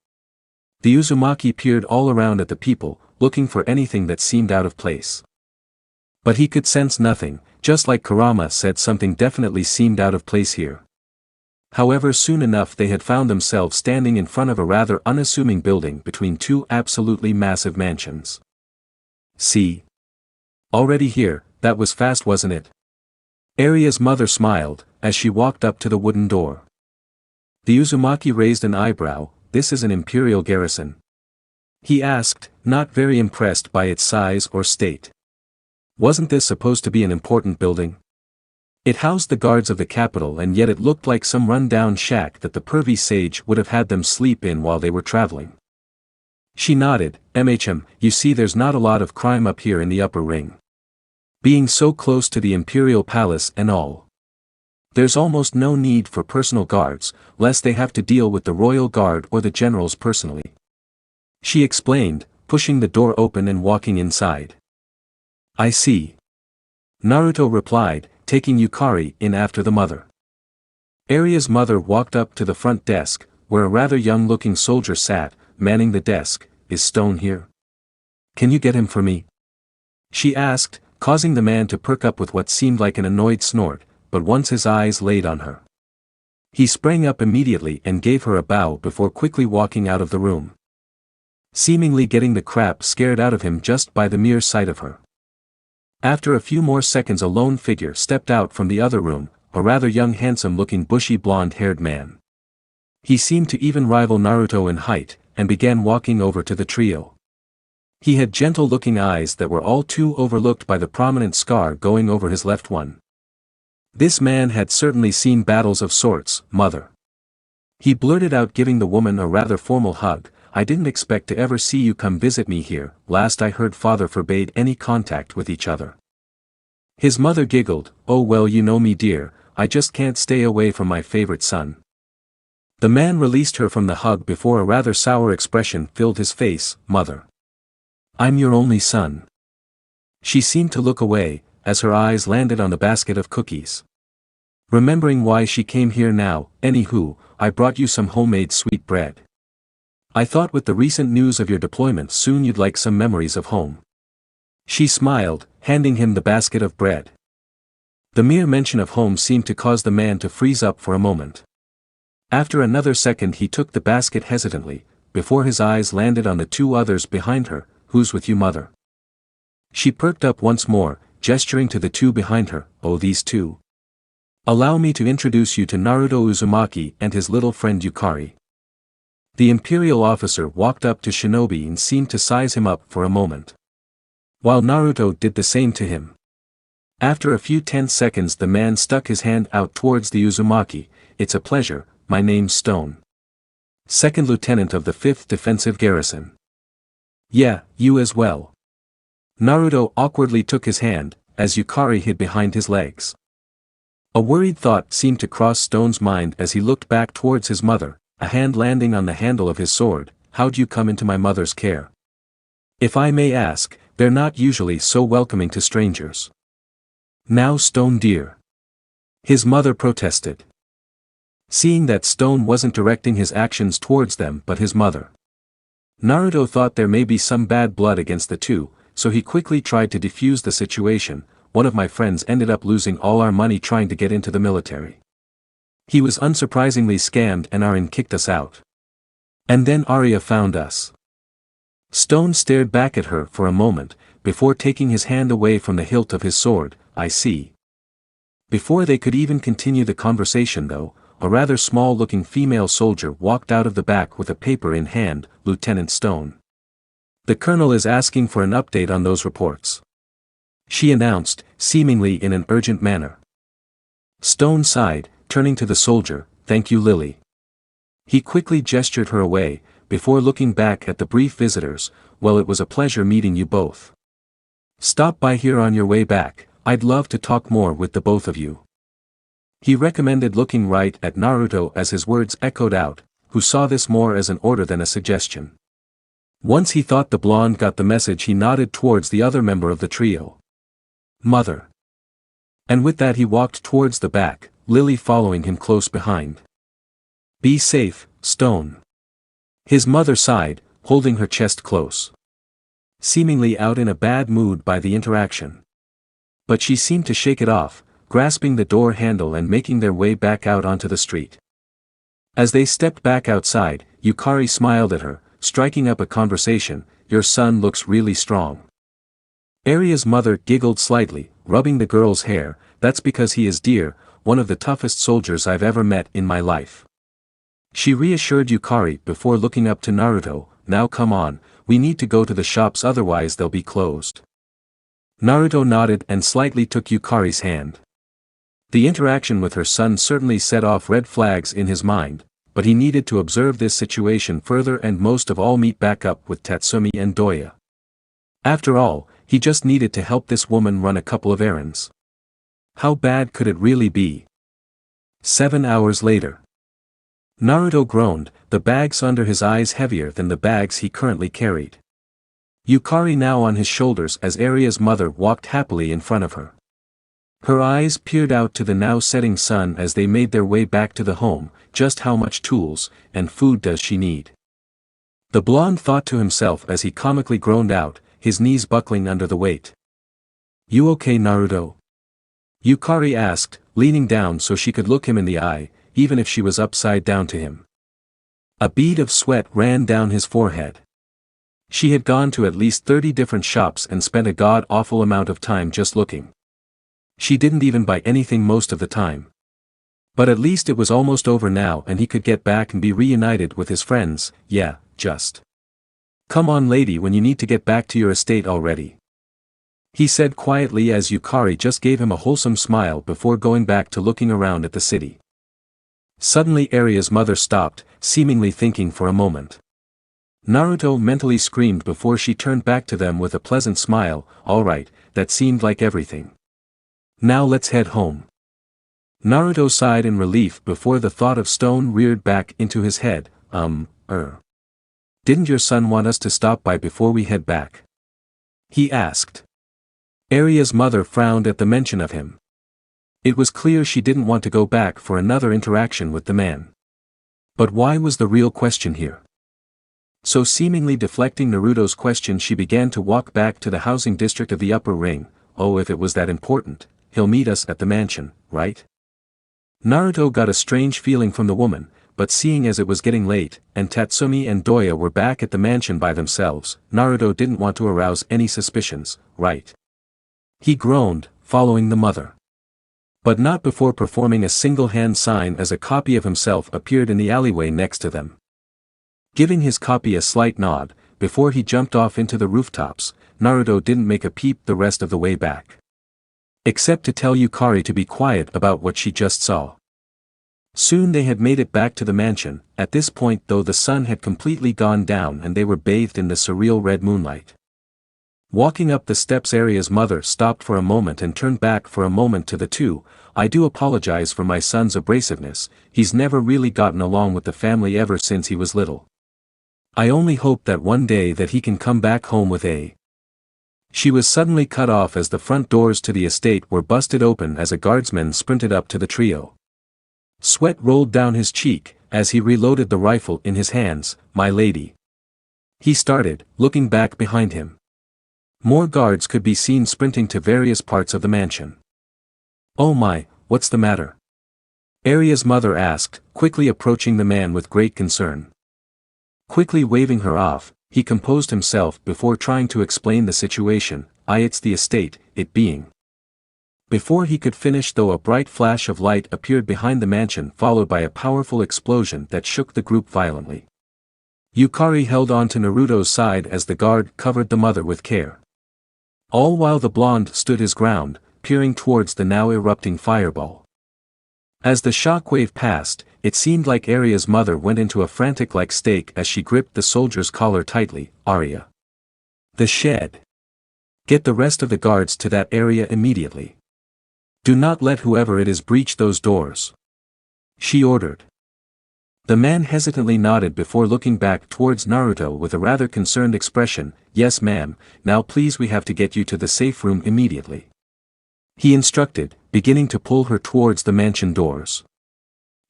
The Uzumaki peered all around at the people, looking for anything that seemed out of place. But he could sense nothing, just like Kurama said, something definitely seemed out of place here. However, soon enough they had found themselves standing in front of a rather unassuming building between two absolutely massive mansions. See? Already here, that was fast, wasn't it? Aria's mother smiled, as she walked up to the wooden door. The Uzumaki raised an eyebrow. This is an imperial garrison? He asked, not very impressed by its size or state. Wasn't this supposed to be an important building? It housed the guards of the capital, and yet it looked like some run-down shack that the pervy sage would have had them sleep in while they were traveling. She nodded. You see, there's not a lot of crime up here in the upper ring. Being so close to the imperial palace and all. There's almost no need for personal guards, lest they have to deal with the royal guard or the generals personally. She explained, pushing the door open and walking inside. I see. Naruto replied, taking Yukari in after the mother. Aria's mother walked up to the front desk, where a rather young-looking soldier sat, manning the desk. Is Stone here? Can you get him for me? She asked, causing the man to perk up with what seemed like an annoyed snort, but once his eyes laid on her, he sprang up immediately and gave her a bow before quickly walking out of the room, seemingly getting the crap scared out of him just by the mere sight of her. After a few more seconds, a lone figure stepped out from the other room, a rather young, handsome-looking, bushy blonde-haired man. He seemed to even rival Naruto in height, and began walking over to the trio. He had gentle-looking eyes that were all too overlooked by the prominent scar going over his left one. This man had certainly seen battles of sorts, mother. He blurted out, giving the woman a rather formal hug. I didn't expect to ever see you come visit me here. Last I heard, father forbade any contact with each other. His mother giggled. Oh well, you know me, dear, I just can't stay away from my favorite son. The man released her from the hug before a rather sour expression filled his face. Mother. I'm your only son. She seemed to look away, as her eyes landed on the basket of cookies. Remembering why she came here now. Anywho, I brought you some homemade sweet bread. I thought with the recent news of your deployment soon you'd like some memories of home. She smiled, handing him the basket of bread. The mere mention of home seemed to cause the man to freeze up for a moment. After another second he took the basket hesitantly, before his eyes landed on the two others behind her. Who's with you, mother? She perked up once more, gesturing to the two behind her. Oh, these two. Allow me to introduce you to Naruto Uzumaki and his little friend Yukari. The imperial officer walked up to Shinobi and seemed to size him up for a moment, while Naruto did the same to him. After a few tense seconds the man stuck his hand out towards the Uzumaki. It's a pleasure, my name's Stone. Second Lieutenant of the 5th Defensive Garrison. Yeah, you as well. Naruto awkwardly took his hand, as Yukari hid behind his legs. A worried thought seemed to cross Stone's mind as he looked back towards his mother, a hand landing on the handle of his sword. How'd you come into my mother's care? If I may ask, they're not usually so welcoming to strangers. Now, Stone dear. His mother protested. Seeing that Stone wasn't directing his actions towards them but his mother, Naruto thought there may be some bad blood against the two, so he quickly tried to defuse the situation. One of my friends ended up losing all our money trying to get into the military. He was unsurprisingly scammed and Arin kicked us out. And then Aria found us. Stone stared back at her for a moment, before taking his hand away from the hilt of his sword. I see. Before they could even continue the conversation though, a rather small-looking female soldier walked out of the back with a paper in hand. Lieutenant Stone. The colonel is asking for an update on those reports, she announced, seemingly in an urgent manner. Stone sighed, turning to the soldier. Thank you, Lily. He quickly gestured her away, before looking back at the brief visitors. Well, it was a pleasure meeting you both. Stop by here on your way back, I'd love to talk more with the both of you. He recommended, looking right at Naruto as his words echoed out, who saw this more as an order than a suggestion. Once he thought the blonde got the message, he nodded towards the other member of the trio. Mother. And with that he walked towards the back, Lily following him close behind. Be safe, Stone. His mother sighed, holding her chest close. Seemingly out in a bad mood by the interaction. But she seemed to shake it off, grasping the door handle and making their way back out onto the street. As they stepped back outside, Yukari smiled at her, striking up a conversation. Your son looks really strong. Aria's mother giggled slightly, rubbing the girl's hair. That's because he is dear, one of the toughest soldiers I've ever met in my life. She reassured Yukari before looking up to Naruto. Now come on, we need to go to the shops, otherwise they'll be closed. Naruto nodded and slightly took Yukari's hand. The interaction with her son certainly set off red flags in his mind, but he needed to observe this situation further and most of all meet back up with Tatsumi and Doya. After all, he just needed to help this woman run a couple of errands. How bad could it really be? 7 hours later. Naruto groaned, the bags under his eyes heavier than the bags he currently carried. Yukari now on his shoulders as Aria's mother walked happily in front of her. Her eyes peered out to the now setting sun as they made their way back to the home. Just how much tools and food does she need? The blonde thought to himself as he comically groaned out, his knees buckling under the weight. You okay, Naruto? Yukari asked, leaning down so she could look him in the eye, even if she was upside down to him. A bead of sweat ran down his forehead. She had gone to at least 30 different shops and spent a god-awful amount of time just looking. She didn't even buy anything most of the time. But at least it was almost over now and he could get back and be reunited with his friends. Yeah, just. Come on, lady, when you need to get back to your estate already. He said quietly as Yukari just gave him a wholesome smile before going back to looking around at the city. Suddenly Aria's mother stopped, seemingly thinking for a moment. Naruto mentally screamed before she turned back to them with a pleasant smile. All right, that seemed like everything. Now let's head home. Naruto sighed in relief before the thought of Stone reared back into his head. Didn't your son want us to stop by before we head back? He asked. Aria's mother frowned at the mention of him. It was clear she didn't want to go back for another interaction with the man. But why was the real question here? So seemingly deflecting Naruto's question, she began to walk back to the housing district of the upper ring. Oh, if it was that important, he'll meet us at the mansion, right? Naruto got a strange feeling from the woman, but seeing as it was getting late, and Tatsumi and Doya were back at the mansion by themselves, Naruto didn't want to arouse any suspicions, right? He groaned, following the mother. But not before performing a single hand sign as a copy of himself appeared in the alleyway next to them. Giving his copy a slight nod, before he jumped off into the rooftops, Naruto didn't make a peep the rest of the way back. Except to tell Yukari to be quiet about what she just saw. Soon they had made it back to the mansion. At this point though the sun had completely gone down and they were bathed in the surreal red moonlight. Walking up the steps, Aria's mother stopped for a moment and turned back for a moment to the two. I do apologize for my son's abrasiveness, he's never really gotten along with the family ever since he was little. I only hope that one day that he can come back home with a... She was suddenly cut off as the front doors to the estate were busted open as a guardsman sprinted up to the trio. Sweat rolled down his cheek as he reloaded the rifle in his hands. My lady. He started, looking back behind him. More guards could be seen sprinting to various parts of the mansion. "Oh my, what's the matter?" Aria's mother asked, quickly approaching the man with great concern. Quickly waving her off, he composed himself before trying to explain the situation. It's the estate, it being. Before he could finish though a bright flash of light appeared behind the mansion followed by a powerful explosion that shook the group violently. Yukari held on to Naruto's side as the guard covered the mother with care. All while the blonde stood his ground, peering towards the now erupting fireball. As the shockwave passed, it seemed like Aria's mother went into a frantic-like state as she gripped the soldier's collar tightly. "Aria. The shed. Get the rest of the guards to that area immediately. Do not let whoever it is breach those doors," she ordered. The man hesitantly nodded before looking back towards Naruto with a rather concerned expression. "Yes ma'am, now please we have to get you to the safe room immediately," he instructed, beginning to pull her towards the mansion doors.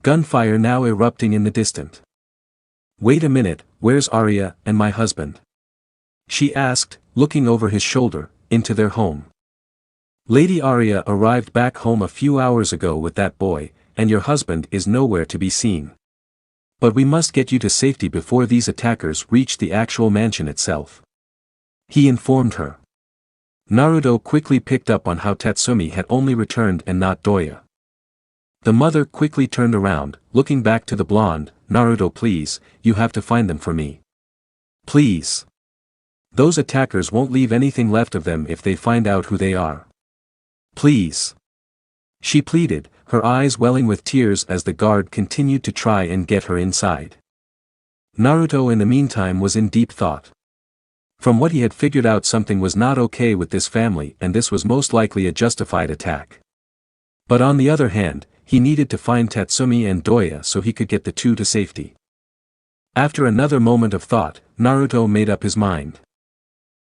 Gunfire now erupting in the distance. "Wait a minute, where's Aria and my husband?" she asked, looking over his shoulder, into their home. "Lady Aria arrived back home a few hours ago with that boy, and your husband is nowhere to be seen. But we must get you to safety before these attackers reach the actual mansion itself," he informed her. Naruto quickly picked up on how Tatsumi had only returned and not Doya. The mother quickly turned around, looking back to the blonde. "Naruto please, you have to find them for me. Please. Those attackers won't leave anything left of them if they find out who they are. Please," she pleaded, her eyes welling with tears as the guard continued to try and get her inside. Naruto in the meantime was in deep thought. From what he had figured out, something was not okay with this family and this was most likely a justified attack. But on the other hand, he needed to find Tatsumi and Doya so he could get the two to safety. After another moment of thought, Naruto made up his mind.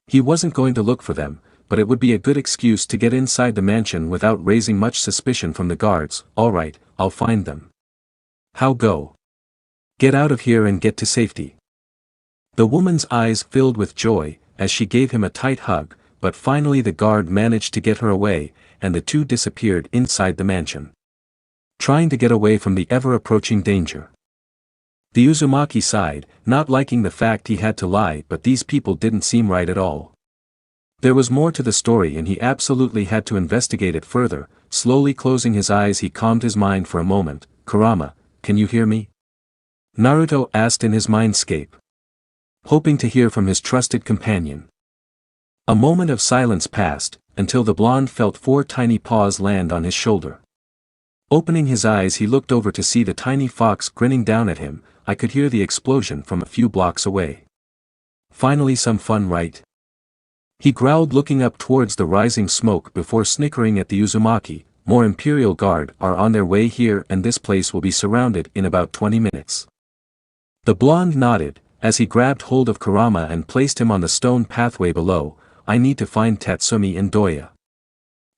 He wasn't going to look for them, but it would be a good excuse to get inside the mansion without raising much suspicion from the guards. "Alright, I'll find them." "How go?" "Get out of here and get to safety." The woman's eyes filled with joy, as she gave him a tight hug, but finally the guard managed to get her away, and the two disappeared inside the mansion. Trying to get away from the ever-approaching danger. The Uzumaki sighed, not liking the fact he had to lie, but these people didn't seem right at all. There was more to the story and he absolutely had to investigate it further. Slowly closing his eyes he calmed his mind for a moment. "Kurama, can you hear me?" Naruto asked in his mindscape, hoping to hear from his trusted companion. A moment of silence passed, until the blonde felt 4 tiny paws land on his shoulder. Opening his eyes he looked over to see the tiny fox grinning down at him. "I could hear the explosion from a few blocks away. Finally some fun, right?" he growled, looking up towards the rising smoke before snickering at the Uzumaki. "More Imperial Guard are on their way here and this place will be surrounded in about 20 minutes. The blonde nodded, as he grabbed hold of Kurama and placed him on the stone pathway below. "I need to find Tatsumi and Doya.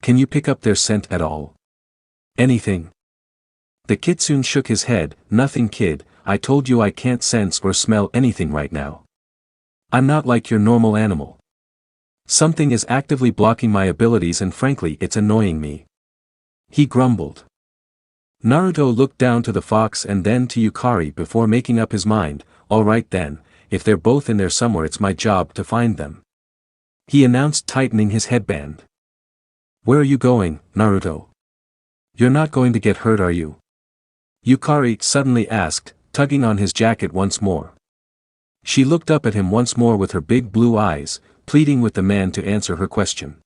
Can you pick up their scent at all? Anything?" The kitsune shook his head. "Nothing kid, I told you I can't sense or smell anything right now. I'm not like your normal animal. Something is actively blocking my abilities and frankly it's annoying me," he grumbled. Naruto looked down to the fox and then to Yukari before making up his mind. "Alright then, if they're both in there somewhere it's my job to find them," he announced, tightening his headband. "Where are you going, Naruto? You're not going to get hurt, are you?" Yukari suddenly asked, tugging on his jacket once more. She looked up at him once more with her big blue eyes, pleading with the man to answer her question.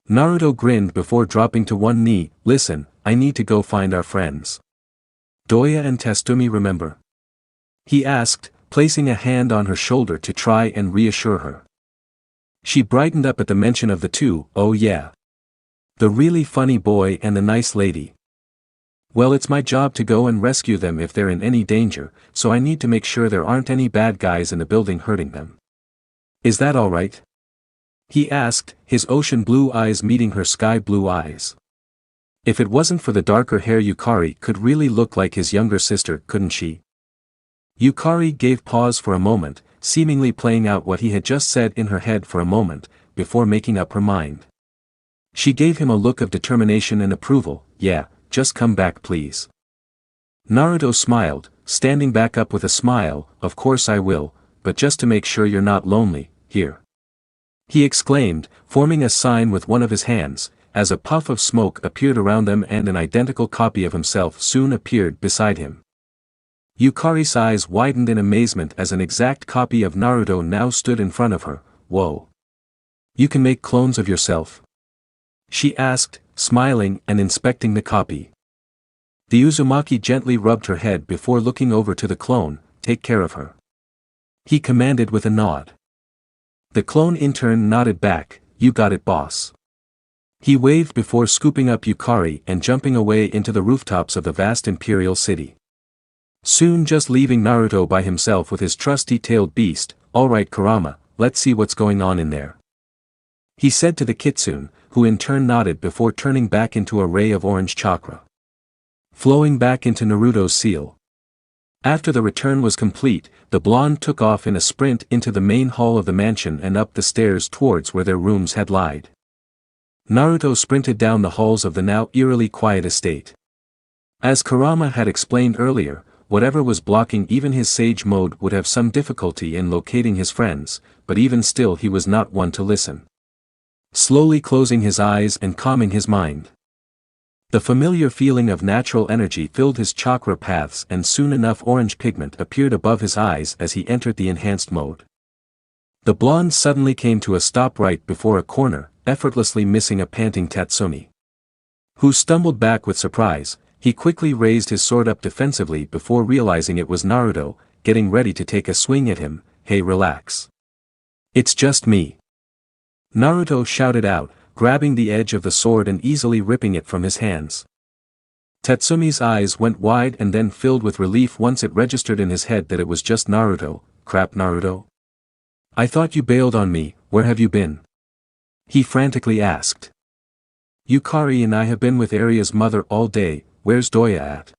Naruto grinned before dropping to one knee. "Listen, I need to go find our friends. Doya and Tatsumi, remember?" he asked, placing a hand on her shoulder to try and reassure her. She brightened up at the mention of the two. "Oh yeah. The really funny boy and the nice lady. Well, it's my job to go and rescue them if they're in any danger, so I need to make sure there aren't any bad guys in the building hurting them. Is that alright?" he asked, his ocean blue eyes meeting her sky blue eyes. If it wasn't for the darker hair, Yukari could really look like his younger sister, couldn't she? Yukari gave pause for a moment, seemingly playing out what he had just said in her head for a moment, before making up her mind. She gave him a look of determination and approval. "Yeah, just come back please." Naruto smiled, standing back up with a smile. "Of course I will, but just to make sure you're not lonely, here," he exclaimed, forming a sign with one of his hands, as a puff of smoke appeared around them and an identical copy of himself soon appeared beside him. Yukari's eyes widened in amazement as an exact copy of Naruto now stood in front of her. "Whoa! You can make clones of yourself?" she asked, smiling and inspecting the copy. The Uzumaki gently rubbed her head before looking over to the clone. "Take care of her," he commanded with a nod. The clone in turn nodded back. "You got it boss." He waved before scooping up Yukari and jumping away into the rooftops of the vast imperial city. Soon just leaving Naruto by himself with his trusty-tailed beast. "Alright Kurama, let's see what's going on in there," he said to the kitsune, who in turn nodded before turning back into a ray of orange chakra, flowing back into Naruto's seal. After the return was complete, the blonde took off in a sprint into the main hall of the mansion and up the stairs towards where their rooms had lied. Naruto sprinted down the halls of the now eerily quiet estate. As Kurama had explained earlier, whatever was blocking even his sage mode would have some difficulty in locating his friends, but even still he was not one to listen. Slowly closing his eyes and calming his mind, the familiar feeling of natural energy filled his chakra paths and soon enough orange pigment appeared above his eyes as he entered the enhanced mode. The blonde suddenly came to a stop right before a corner, effortlessly missing a panting Tatsumi, who stumbled back with surprise. He quickly raised his sword up defensively before realizing it was Naruto, getting ready to take a swing at him. "Hey relax. It's just me," Naruto shouted out, grabbing the edge of the sword and easily ripping it from his hands. Tatsumi's eyes went wide and then filled with relief once it registered in his head that it was just Naruto. "Crap Naruto. I thought you bailed on me, where have you been?" he frantically asked. "Yukari and I have been with Aria's mother all day. Where's Doya at?"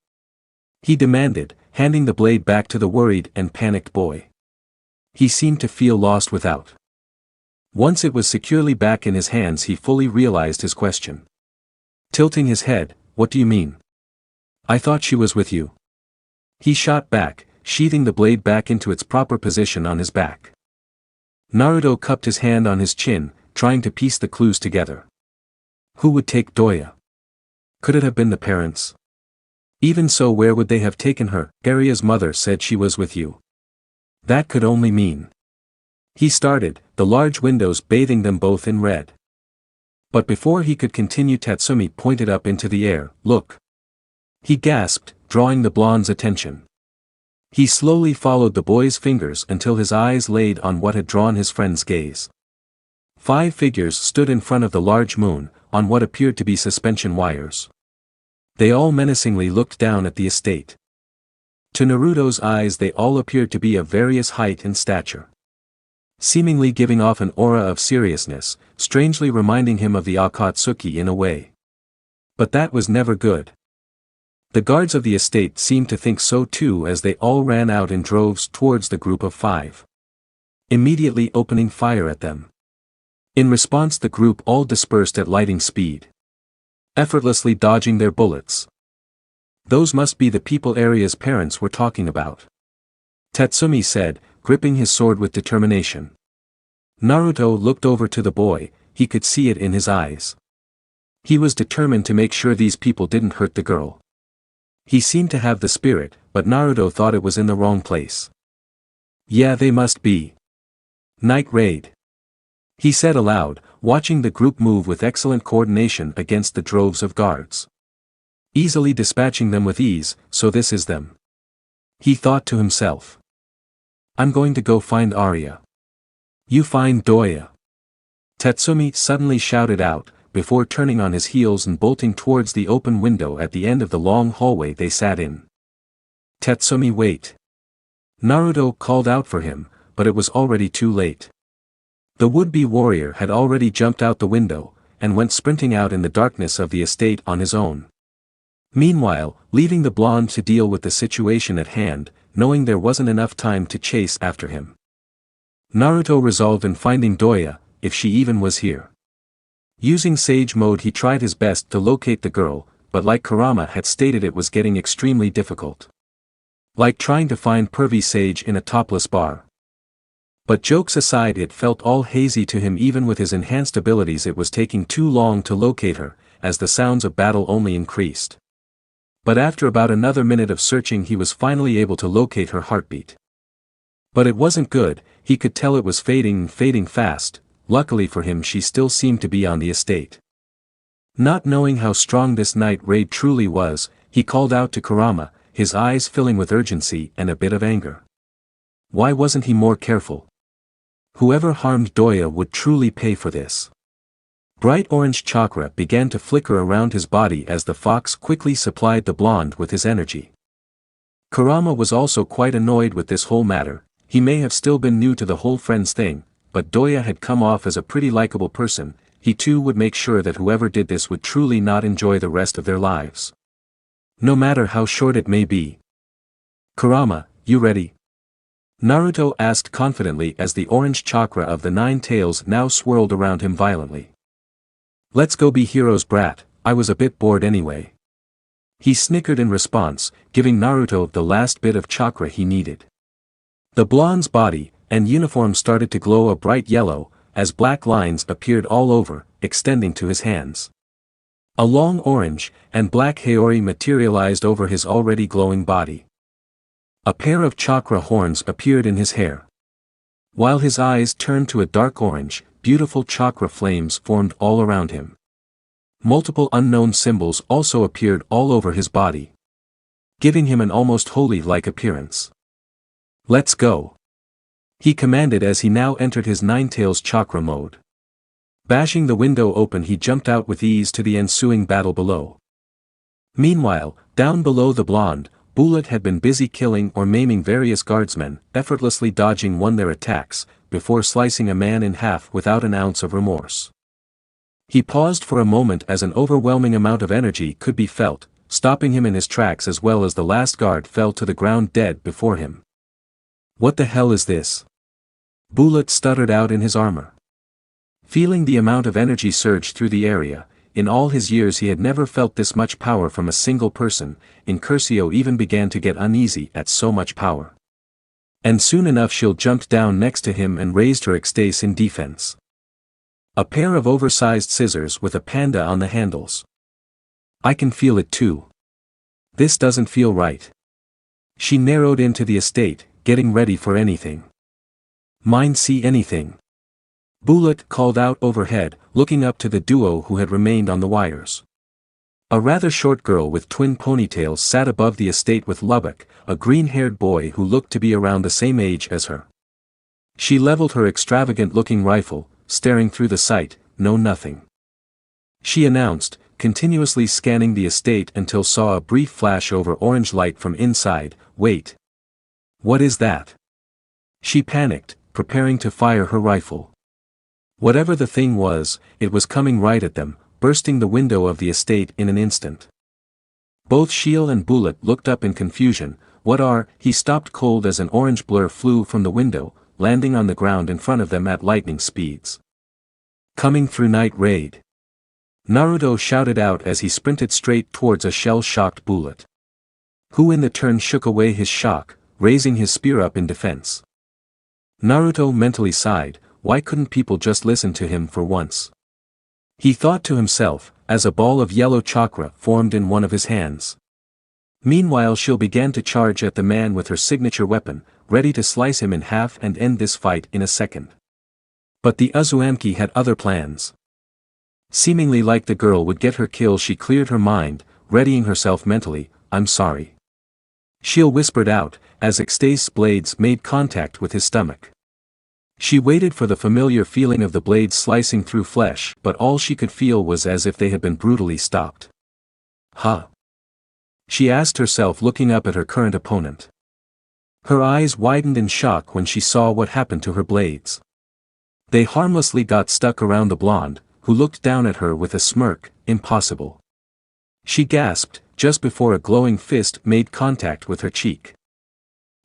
he demanded, handing the blade back to the worried and panicked boy. He seemed to feel lost without. Once it was securely back in his hands he fully realized his question. Tilting his head, "What do you mean? I thought she was with you." He shot back, sheathing the blade back into its proper position on his back. Naruto cupped his hand on his chin, trying to piece the clues together. Who would take Doya? Could it have been the parents? Even so, where would they have taken her? Aria's mother said she was with you. That could only mean. He started, the large windows bathing them both in red. But before he could continue, Tatsumi pointed up into the air. "Look!" he gasped, drawing the blonde's attention. He slowly followed the boy's fingers until his eyes laid on what had drawn his friend's gaze. 5 figures stood in front of the large moon, on what appeared to be suspension wires. They all menacingly looked down at the estate. To Naruto's eyes they all appeared to be of various height and stature, seemingly giving off an aura of seriousness, strangely reminding him of the akatsuki in a way. But that was never good. The guards of the estate seemed to think so too, as they all ran out in droves towards the group of 5, immediately opening fire at them. In response, the group all dispersed at lightning speed, effortlessly dodging their bullets. Those must be the people Aria's parents were talking about, Tatsumi said, gripping his sword with determination. Naruto looked over to the boy, he could see it in his eyes. He was determined to make sure these people didn't hurt the girl. He seemed to have the spirit, but Naruto thought it was in the wrong place. Yeah, they must be Night Raid, he said aloud, watching the group move with excellent coordination against the droves of guards, easily dispatching them with ease. So this is them, he thought to himself. I'm going to go find Aria. You find Doya, Tatsumi suddenly shouted out, before turning on his heels and bolting towards the open window at the end of the long hallway they sat in. Tatsumi, wait. Naruto called out for him, but it was already too late. The would-be warrior had already jumped out the window, and went sprinting out in the darkness of the estate on his own. Meanwhile, leaving the blonde to deal with the situation at hand, knowing there wasn't enough time to chase after him. Naruto resolved in finding Doya, if she even was here. Using Sage Mode, he tried his best to locate the girl, but like Kurama had stated, it was getting extremely difficult. Like trying to find pervy Sage in a topless bar. But jokes aside, it felt all hazy to him. Even with his enhanced abilities, it was taking too long to locate her, as the sounds of battle only increased. But after about another minute of searching, he was finally able to locate her heartbeat. But it wasn't good, he could tell it was fading and fading fast. Luckily for him, she still seemed to be on the estate. Not knowing how strong this night raid truly was, he called out to Kurama, his eyes filling with urgency and a bit of anger. Why wasn't he more careful? Whoever harmed Doya would truly pay for this. Bright orange chakra began to flicker around his body as the fox quickly supplied the blonde with his energy. Kurama was also quite annoyed with this whole matter. He may have still been new to the whole friends thing, but Doya had come off as a pretty likable person. He too would make sure that whoever did this would truly not enjoy the rest of their lives. No matter how short it may be. Kurama, you ready? Naruto asked confidently as the orange chakra of the 9 tails now swirled around him violently. Let's go be heroes, brat, I was a bit bored anyway. He snickered in response, giving Naruto the last bit of chakra he needed. The blonde's body and uniform started to glow a bright yellow, as black lines appeared all over, extending to his hands. A long orange and black haori materialized over his already glowing body. A pair of chakra horns appeared in his hair. While his eyes turned to a dark orange, beautiful chakra flames formed all around him. Multiple unknown symbols also appeared all over his body, giving him an almost holy-like appearance. Let's go, he commanded as he now entered his 9 tails chakra mode. Bashing the window open, he jumped out with ease to the ensuing battle below. Meanwhile, down below, the blonde, Bullet had been busy killing or maiming various guardsmen, effortlessly dodging their attacks, before slicing a man in half without an ounce of remorse. He paused for a moment as an overwhelming amount of energy could be felt, stopping him in his tracks as well as the last guard fell to the ground dead before him. What the hell is this? Bullet stuttered out in his armor. Feeling the amount of energy surge through the area, in all his years he had never felt this much power from a single person. Incurcio even began to get uneasy at so much power. And soon enough Shield jumped down next to him and raised her Esdeath in defense. A pair of oversized scissors with a panda on the handles. I can feel it too. This doesn't feel right. She narrowed into the estate, getting ready for anything. Mind see anything? Bullet called out overhead, looking up to the duo who had remained on the wires. A rather short girl with twin ponytails sat above the estate with Lubbock, a green-haired boy who looked to be around the same age as her. She leveled her extravagant-looking rifle, staring through the sight, "No, nothing," she announced, continuously scanning the estate until saw a brief flash over orange light from inside. Wait. What is that? She panicked, preparing to fire her rifle. Whatever the thing was, it was coming right at them, bursting the window of the estate in an instant. Both Shield and Bullet looked up in confusion. What are? He stopped cold as an orange blur flew from the window, landing on the ground in front of them at lightning speeds. Coming through night raid. Naruto shouted out as he sprinted straight towards a shell-shocked Bullet, who in the turn shook away his shock, raising his spear up in defense. Naruto mentally sighed. Why couldn't people just listen to him for once? He thought to himself, as a ball of yellow chakra formed in one of his hands. Meanwhile Shield began to charge at the man with her signature weapon, ready to slice him in half and end this fight in a second. But the Uzumaki had other plans. Seemingly like the girl would get her kill, she cleared her mind, readying herself mentally. I'm sorry, Shield whispered out, as Esdeath's blades made contact with his stomach. She waited for the familiar feeling of the blades slicing through flesh, but all she could feel was as if they had been brutally stopped. Huh? She asked herself, looking up at her current opponent. Her eyes widened in shock when she saw what happened to her blades. They harmlessly got stuck around the blonde, who looked down at her with a smirk. Impossible, she gasped, just before a glowing fist made contact with her cheek.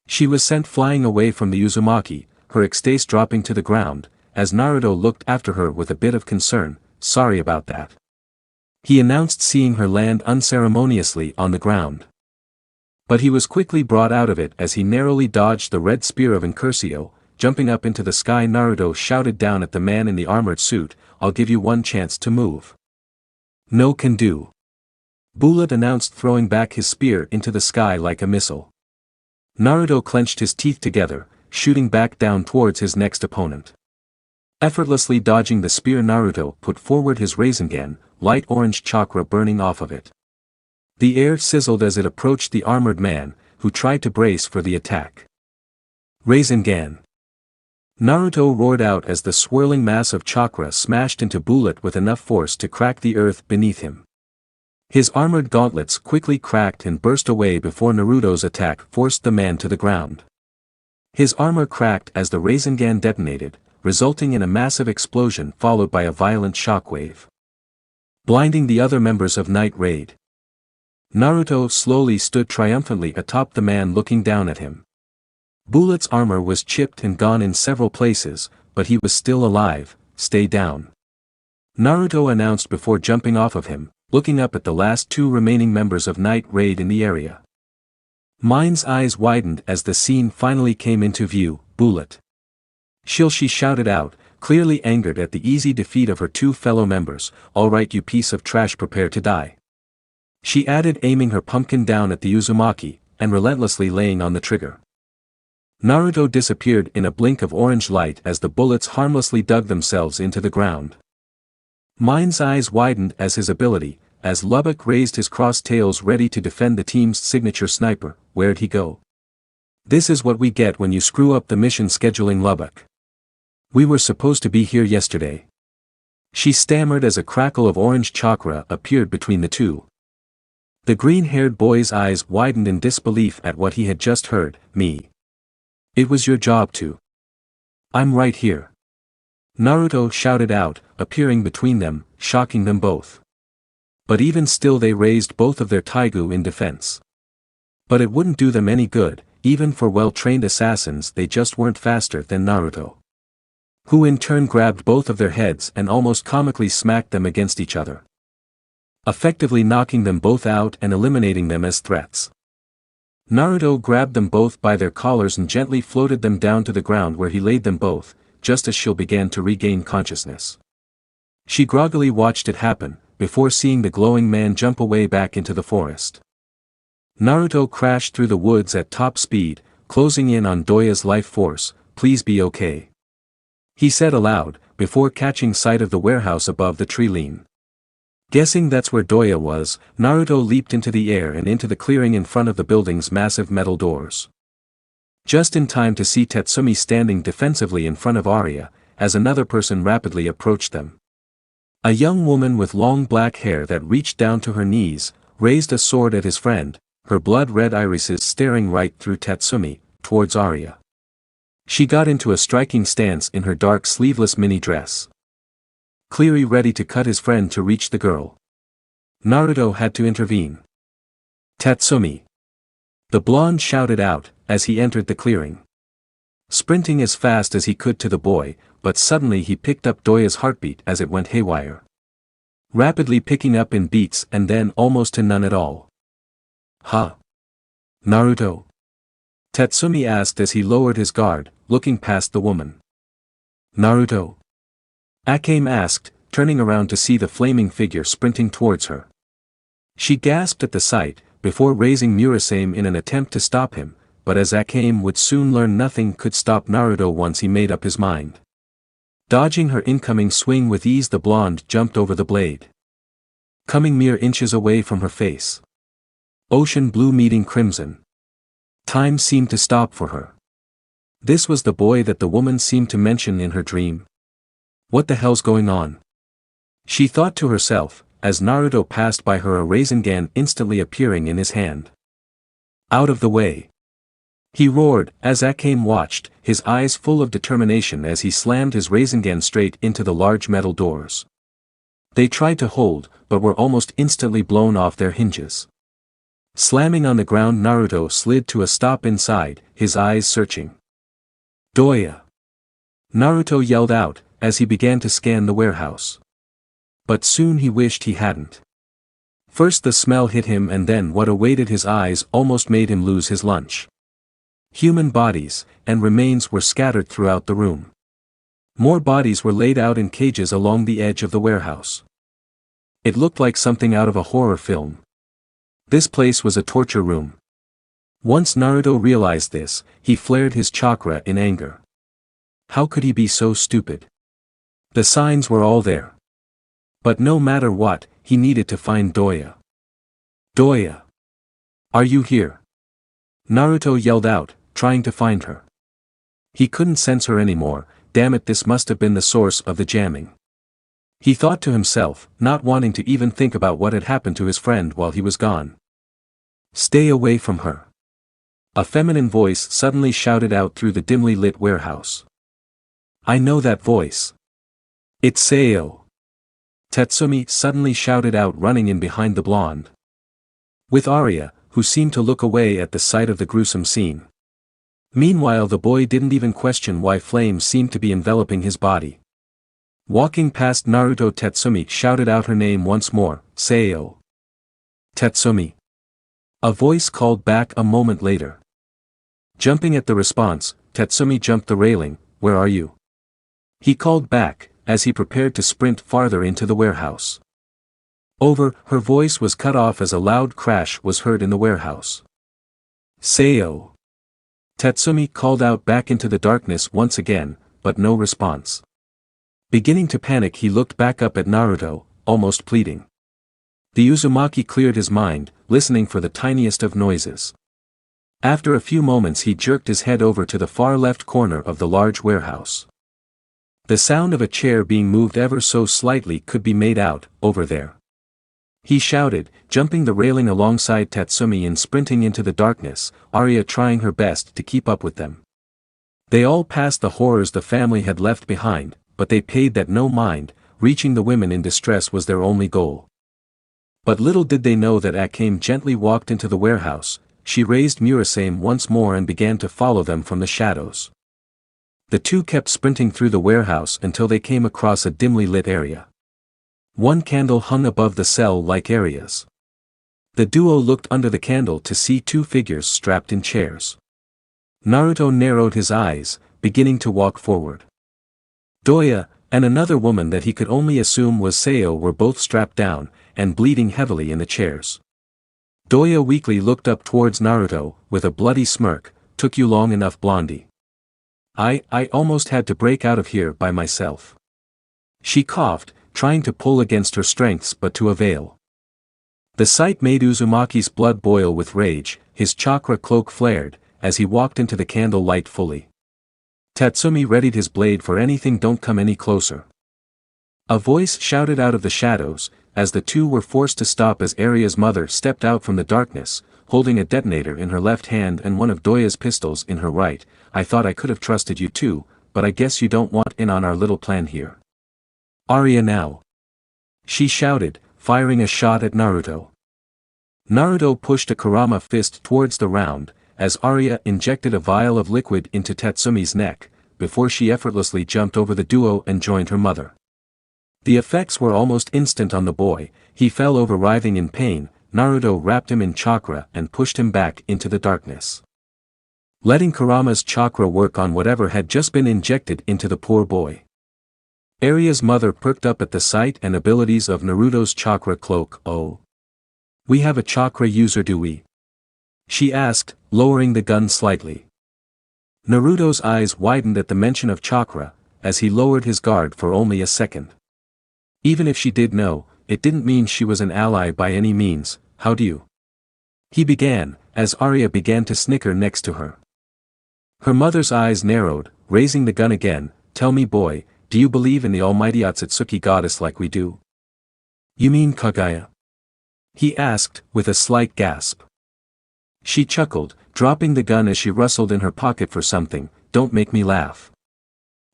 She was sent flying away from the Uzumaki, her Esdeath dropping to the ground, as Naruto looked after her with a bit of concern. "Sorry about that," he announced, seeing her land unceremoniously on the ground. But he was quickly brought out of it as he narrowly dodged the red spear of Incursio. Jumping up into the sky, Naruto shouted down at the man in the armored suit, "I'll give you one chance to move." "No can do," Bullet announced, throwing back his spear into the sky like a missile. Naruto clenched his teeth together, shooting back down towards his next opponent. Effortlessly dodging the spear, Naruto put forward his Rasengan, light orange chakra burning off of it. The air sizzled as it approached the armored man, who tried to brace for the attack. "Rasengan!" Naruto roared out as the swirling mass of chakra smashed into Bullet with enough force to crack the earth beneath him. His armored gauntlets quickly cracked and burst away before Naruto's attack forced the man to the ground. His armor cracked as the Rasengan detonated, resulting in a massive explosion followed by a violent shockwave, blinding the other members of Night Raid. Naruto slowly stood triumphantly atop the man, looking down at him. Bullet's armor was chipped and gone in several places, but he was still alive. "Stay down," Naruto announced before jumping off of him, looking up at the last two remaining members of Night Raid in the area. Mine's eyes widened as the scene finally came into view. "Bullet!" She shouted out, clearly angered at the easy defeat of her two fellow members. "All right, you piece of trash, prepare to die," she added, aiming her pumpkin down at the Uzumaki, and relentlessly laying on the trigger. Naruto disappeared in a blink of orange light as the bullets harmlessly dug themselves into the ground. Mine's eyes widened as his ability, as Lubbock raised his crossed tails ready to defend the team's signature sniper. "Where'd he go? This is what we get when you screw up the mission scheduling, Lubbock. We were supposed to be here yesterday," she stammered as a crackle of orange chakra appeared between the two. The green-haired boy's eyes widened in disbelief at what he had just heard. "Me? It was your job to." "I'm right here," Naruto shouted out, appearing between them, shocking them both. But even still they raised both of their taigu in defense. But it wouldn't do them any good, even for well-trained assassins. They just weren't faster than Naruto, who in turn grabbed both of their heads and almost comically smacked them against each other, effectively knocking them both out and eliminating them as threats. Naruto grabbed them both by their collars and gently floated them down to the ground, where he laid them both, just as she began to regain consciousness. She groggily watched it happen, before seeing the glowing man jump away back into the forest. Naruto crashed through the woods at top speed, closing in on Doya's life force. "Please be okay," he said aloud, before catching sight of the warehouse above the tree line. Guessing that's where Doya was, Naruto leaped into the air and into the clearing in front of the building's massive metal doors. Just in time to see Tatsumi standing defensively in front of Aria, as another person rapidly approached them. A young woman with long black hair that reached down to her knees, raised a sword at his friend, her blood-red irises staring right through Tatsumi, towards Aria. She got into a striking stance in her dark sleeveless mini dress, clearly ready to cut his friend to reach the girl. Naruto had to intervene. "Tatsumi!" the blonde shouted out, as he entered the clearing, sprinting as fast as he could to the boy, but suddenly he picked up Doya's heartbeat as it went haywire, rapidly picking up in beats and then almost to none at all. "Huh? Naruto?" Tatsumi asked as he lowered his guard, looking past the woman. "Naruto?" Akame asked, turning around to see the flaming figure sprinting towards her. She gasped at the sight, before raising Murasame in an attempt to stop him, but as Akame would soon learn, nothing could stop Naruto once he made up his mind. Dodging her incoming swing with ease, the blonde jumped over the blade, coming mere inches away from her face. Ocean blue meeting crimson. Time seemed to stop for her. This was the boy that the woman seemed to mention in her dream. What the hell's going on? She thought to herself, as Naruto passed by her, a Rasengan instantly appearing in his hand. "Out of the way!" he roared, as Akame watched, his eyes full of determination as he slammed his Rasengan straight into the large metal doors. They tried to hold, but were almost instantly blown off their hinges. Slamming on the ground, Naruto slid to a stop inside, his eyes searching. "Doya!" Naruto yelled out, as he began to scan the warehouse. But soon he wished he hadn't. First the smell hit him, and then what awaited his eyes almost made him lose his lunch. Human bodies and remains were scattered throughout the room. More bodies were laid out in cages along the edge of the warehouse. It looked like something out of a horror film. This place was a torture room. Once Naruto realized this, he flared his chakra in anger. How could he be so stupid? The signs were all there. But no matter what, he needed to find Doya. Doya! Are you here? Naruto yelled out, trying to find her. He couldn't sense her anymore. Damn it, this must have been the source of the jamming. He thought to himself, not wanting to even think about what had happened to his friend while he was gone. Stay away from her. A feminine voice suddenly shouted out through the dimly lit warehouse. I know that voice. It's Sayo. Tatsumi suddenly shouted out, running in behind the blonde. With Aria, who seemed to look away at the sight of the gruesome scene. Meanwhile the boy didn't even question why flames seemed to be enveloping his body. Walking past Naruto, Tatsumi shouted out her name once more, Sayo. Tatsumi. A voice called back a moment later. Jumping at the response, Tatsumi jumped the railing. Where are you? He called back, as he prepared to sprint farther into the warehouse. Her voice was cut off as a loud crash was heard in the warehouse. Sayo. Tatsumi called out back into the darkness once again, but no response. Beginning to panic, he looked back up at Naruto, almost pleading. The Uzumaki cleared his mind, listening for the tiniest of noises. After a few moments he jerked his head over to the far left corner of the large warehouse. The sound of a chair being moved ever so slightly could be made out, over there. He shouted, jumping the railing alongside Tatsumi and sprinting into the darkness, Aria trying her best to keep up with them. They all passed the horrors the family had left behind, but they paid that no mind. Reaching the women in distress was their only goal. But little did they know that Akame gently walked into the warehouse. She raised Murasame once more and began to follow them from the shadows. The two kept sprinting through the warehouse until they came across a dimly lit area. One candle hung above the cell-like areas. The duo looked under the candle to see two figures strapped in chairs. Naruto narrowed his eyes, beginning to walk forward. Doya, and another woman that he could only assume was Sayo, were both strapped down, and bleeding heavily in the chairs. Doya weakly looked up towards Naruto, with a bloody smirk. Took you long enough, Blondie. I almost had to break out of here by myself. She coughed, trying to pull against her strengths but to avail. The sight made Uzumaki's blood boil with rage. His chakra cloak flared, as he walked into the candle light fully. Tatsumi readied his blade for anything. Don't come any closer. A voice shouted out of the shadows, as the two were forced to stop as Aria's mother stepped out from the darkness, holding a detonator in her left hand and one of Doya's pistols in her right. I thought I could have trusted you too, but I guess you don't want in on our little plan here. Aria now. She shouted, firing a shot at Naruto. Naruto pushed a Kurama fist towards the round, as Aria injected a vial of liquid into Tatsumi's neck, before she effortlessly jumped over the duo and joined her mother. The effects were almost instant on the boy. He fell over writhing in pain. Naruto wrapped him in chakra and pushed him back into the darkness. Letting Kurama's chakra work on whatever had just been injected into the poor boy. Aria's mother perked up at the sight and abilities of Naruto's chakra cloak. Oh. We have a chakra user, do we? She asked, lowering the gun slightly. Naruto's eyes widened at the mention of chakra, as he lowered his guard for only a second. Even if she did know, it didn't mean she was an ally by any means. How do you? He began, as Aria began to snicker next to her. Her mother's eyes narrowed, raising the gun again. Tell me, boy, do you believe in the almighty Akatsuki goddess like we do? You mean Kagaya? He asked, with a slight gasp. She chuckled, dropping the gun as she rustled in her pocket for something. Don't make me laugh.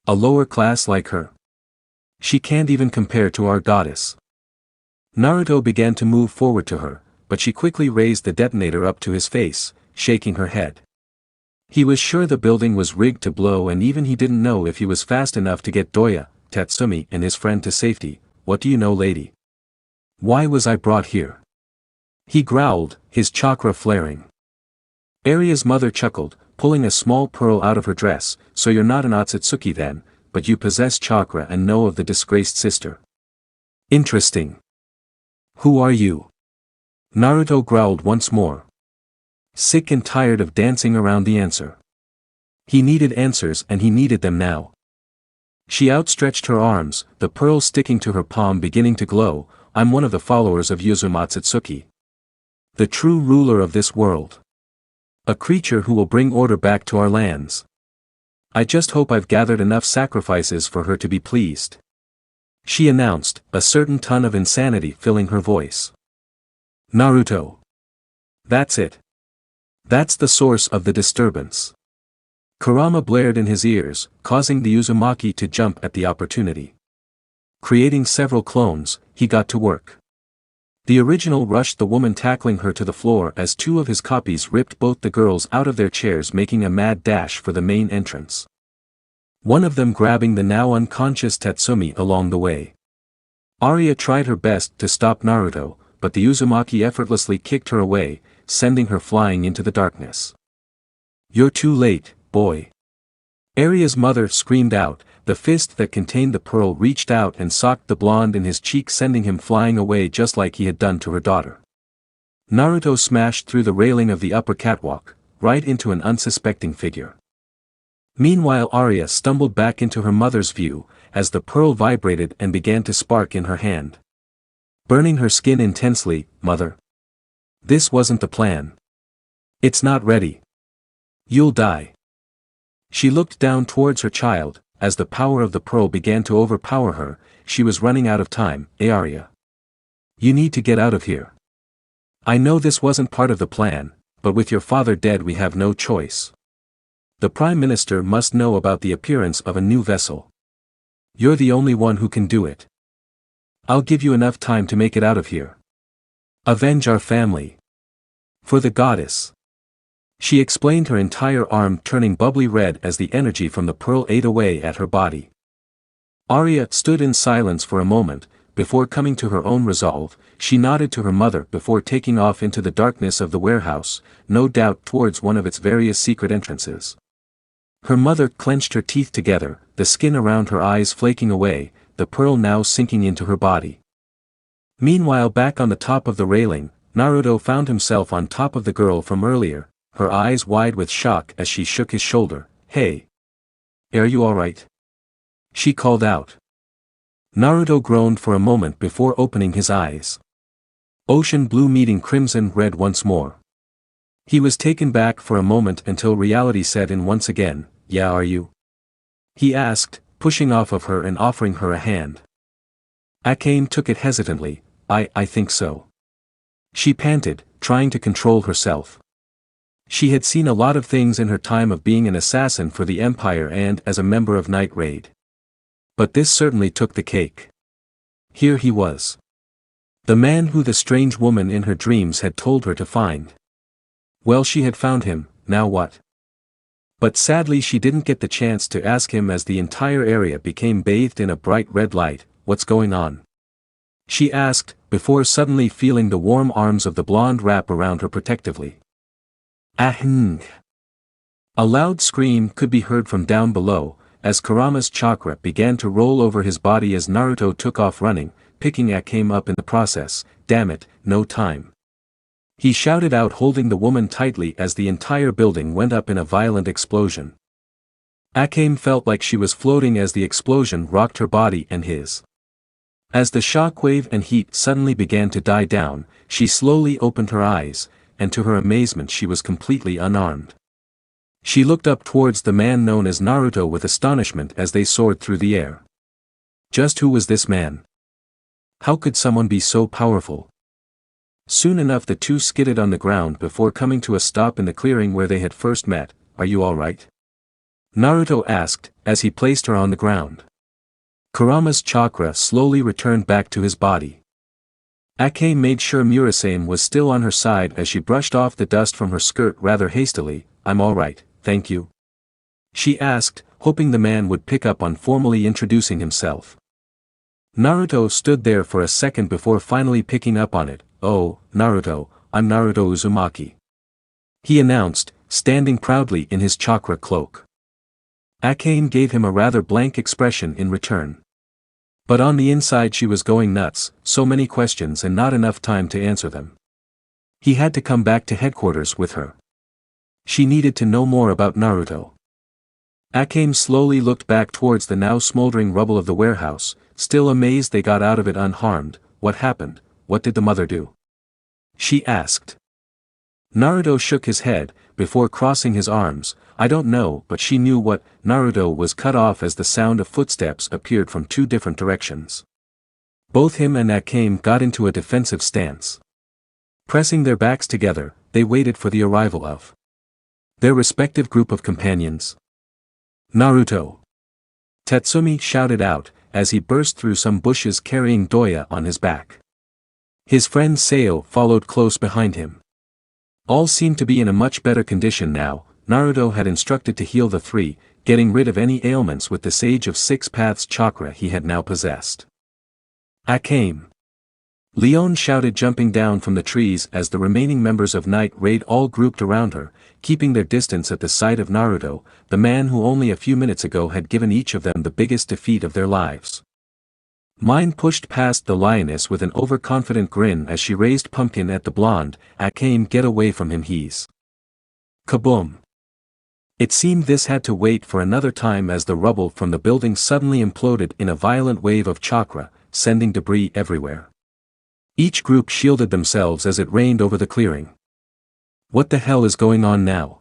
A lower class like her? She can't even compare to our goddess. Naruto began to move forward to her, but she quickly raised the detonator up to his face, shaking her head. He was sure the building was rigged to blow, and even he didn't know if he was fast enough to get Doya. Tatsumi and his friend to safety. What do you know, lady? Why was I brought here? He growled, his chakra flaring. Aria's mother chuckled, pulling a small pearl out of her dress. So you're not an akatsuki then, but you possess chakra and know of the disgraced sister. Interesting. Who are you? Naruto growled once more. Sick and tired of dancing around the answer. He needed answers and he needed them now. She outstretched her arms, the pearl sticking to her palm beginning to glow. I'm one of the followers of Akatsuki. The true ruler of this world. A creature who will bring order back to our lands. I just hope I've gathered enough sacrifices for her to be pleased. She announced, a certain ton of insanity filling her voice. Naruto. That's it. That's the source of the disturbance. Kurama blared in his ears, causing the Uzumaki to jump at the opportunity. Creating several clones, he got to work. The original rushed the woman, tackling her to the floor as two of his copies ripped both the girls out of their chairs, making a mad dash for the main entrance. One of them grabbing the now unconscious Tatsumi along the way. Aria tried her best to stop Naruto, but the Uzumaki effortlessly kicked her away, sending her flying into the darkness. You're too late, boy. Aria's mother screamed out. The fist that contained the pearl reached out and socked the blonde in his cheek, sending him flying away just like he had done to her daughter. Naruto smashed through the railing of the upper catwalk, right into an unsuspecting figure. Meanwhile, Aria stumbled back into her mother's view, as the pearl vibrated and began to spark in her hand. Burning her skin intensely. Mother. This wasn't the plan. It's not ready. You'll die. She looked down towards her child. As the power of the pearl began to overpower her, she was running out of time. Aria. You need to get out of here. I know this wasn't part of the plan, but with your father dead we have no choice. The Prime Minister must know about the appearance of a new vessel. You're the only one who can do it. I'll give you enough time to make it out of here. Avenge our family. For the goddess. She explained, her entire arm turning bubbly red as the energy from the pearl ate away at her body. Aria stood in silence for a moment, before coming to her own resolve. She nodded to her mother before taking off into the darkness of the warehouse, no doubt towards one of its various secret entrances. Her mother clenched her teeth together, the skin around her eyes flaking away, the pearl now sinking into her body. Meanwhile, back on the top of the railing, Naruto found himself on top of the girl from earlier, her eyes wide with shock as she shook his shoulder. Hey! Are you alright? She called out. Naruto groaned for a moment before opening his eyes. Ocean blue meeting crimson red once more. He was taken back for a moment until reality set in once again. Yeah, are you? He asked, pushing off of her and offering her a hand. Akame took it hesitantly. I think so. She panted, trying to control herself. She had seen a lot of things in her time of being an assassin for the Empire and as a member of Night Raid. But this certainly took the cake. Here he was. The man who the strange woman in her dreams had told her to find. Well, she had found him, now what? But sadly she didn't get the chance to ask him as the entire area became bathed in a bright red light. What's going on? She asked, before suddenly feeling the warm arms of the blonde wrap around her protectively. Ahng. A loud scream could be heard from down below, as Kurama's chakra began to roll over his body as Naruto took off running, picking Akame up in the process. Damn it, no time. He shouted out, holding the woman tightly as the entire building went up in a violent explosion. Akame felt like she was floating as the explosion rocked her body and his. As the shockwave and heat suddenly began to die down, she slowly opened her eyes, and to her amazement she was completely unarmed. She looked up towards the man known as Naruto with astonishment as they soared through the air. Just who was this man? How could someone be so powerful? Soon enough the two skidded on the ground before coming to a stop in the clearing where they had first met. Are you alright? Naruto asked, as he placed her on the ground. Kurama's chakra slowly returned back to his body. Akame made sure Murasame was still on her side as she brushed off the dust from her skirt rather hastily. I'm alright, thank you. She asked, hoping the man would pick up on formally introducing himself. Naruto stood there for a second before finally picking up on it. "Oh, Naruto, I'm Naruto Uzumaki," he announced, standing proudly in his chakra cloak. Akane gave him a rather blank expression in return. But on the inside she was going nuts, so many questions and not enough time to answer them. He had to come back to headquarters with her. She needed to know more about Naruto. Akane slowly looked back towards the now smoldering rubble of the warehouse, still amazed they got out of it unharmed. "What happened? What did the mother do?" she asked. Naruto shook his head, before crossing his arms. "I don't know," but she knew what. Naruto was cut off as the sound of footsteps appeared from two different directions. Both him and Akane got into a defensive stance. Pressing their backs together, they waited for the arrival of their respective group of companions. "Naruto!" Tatsumi shouted out, as he burst through some bushes carrying Doya on his back. His friend Sayo followed close behind him. All seemed to be in a much better condition now. Naruto had instructed to heal the three, getting rid of any ailments with the Sage of Six Paths chakra he had now possessed. "Akame!" Leon shouted, jumping down from the trees as the remaining members of Night Raid all grouped around her, keeping their distance at the sight of Naruto, the man who only a few minutes ago had given each of them the biggest defeat of their lives. Mine pushed past the lioness with an overconfident grin as she raised Pumpkin at the blonde. "Akame, get away from him, he's..." Kaboom! It seemed this had to wait for another time as the rubble from the building suddenly imploded in a violent wave of chakra, sending debris everywhere. Each group shielded themselves as it rained over the clearing. "What the hell is going on now?"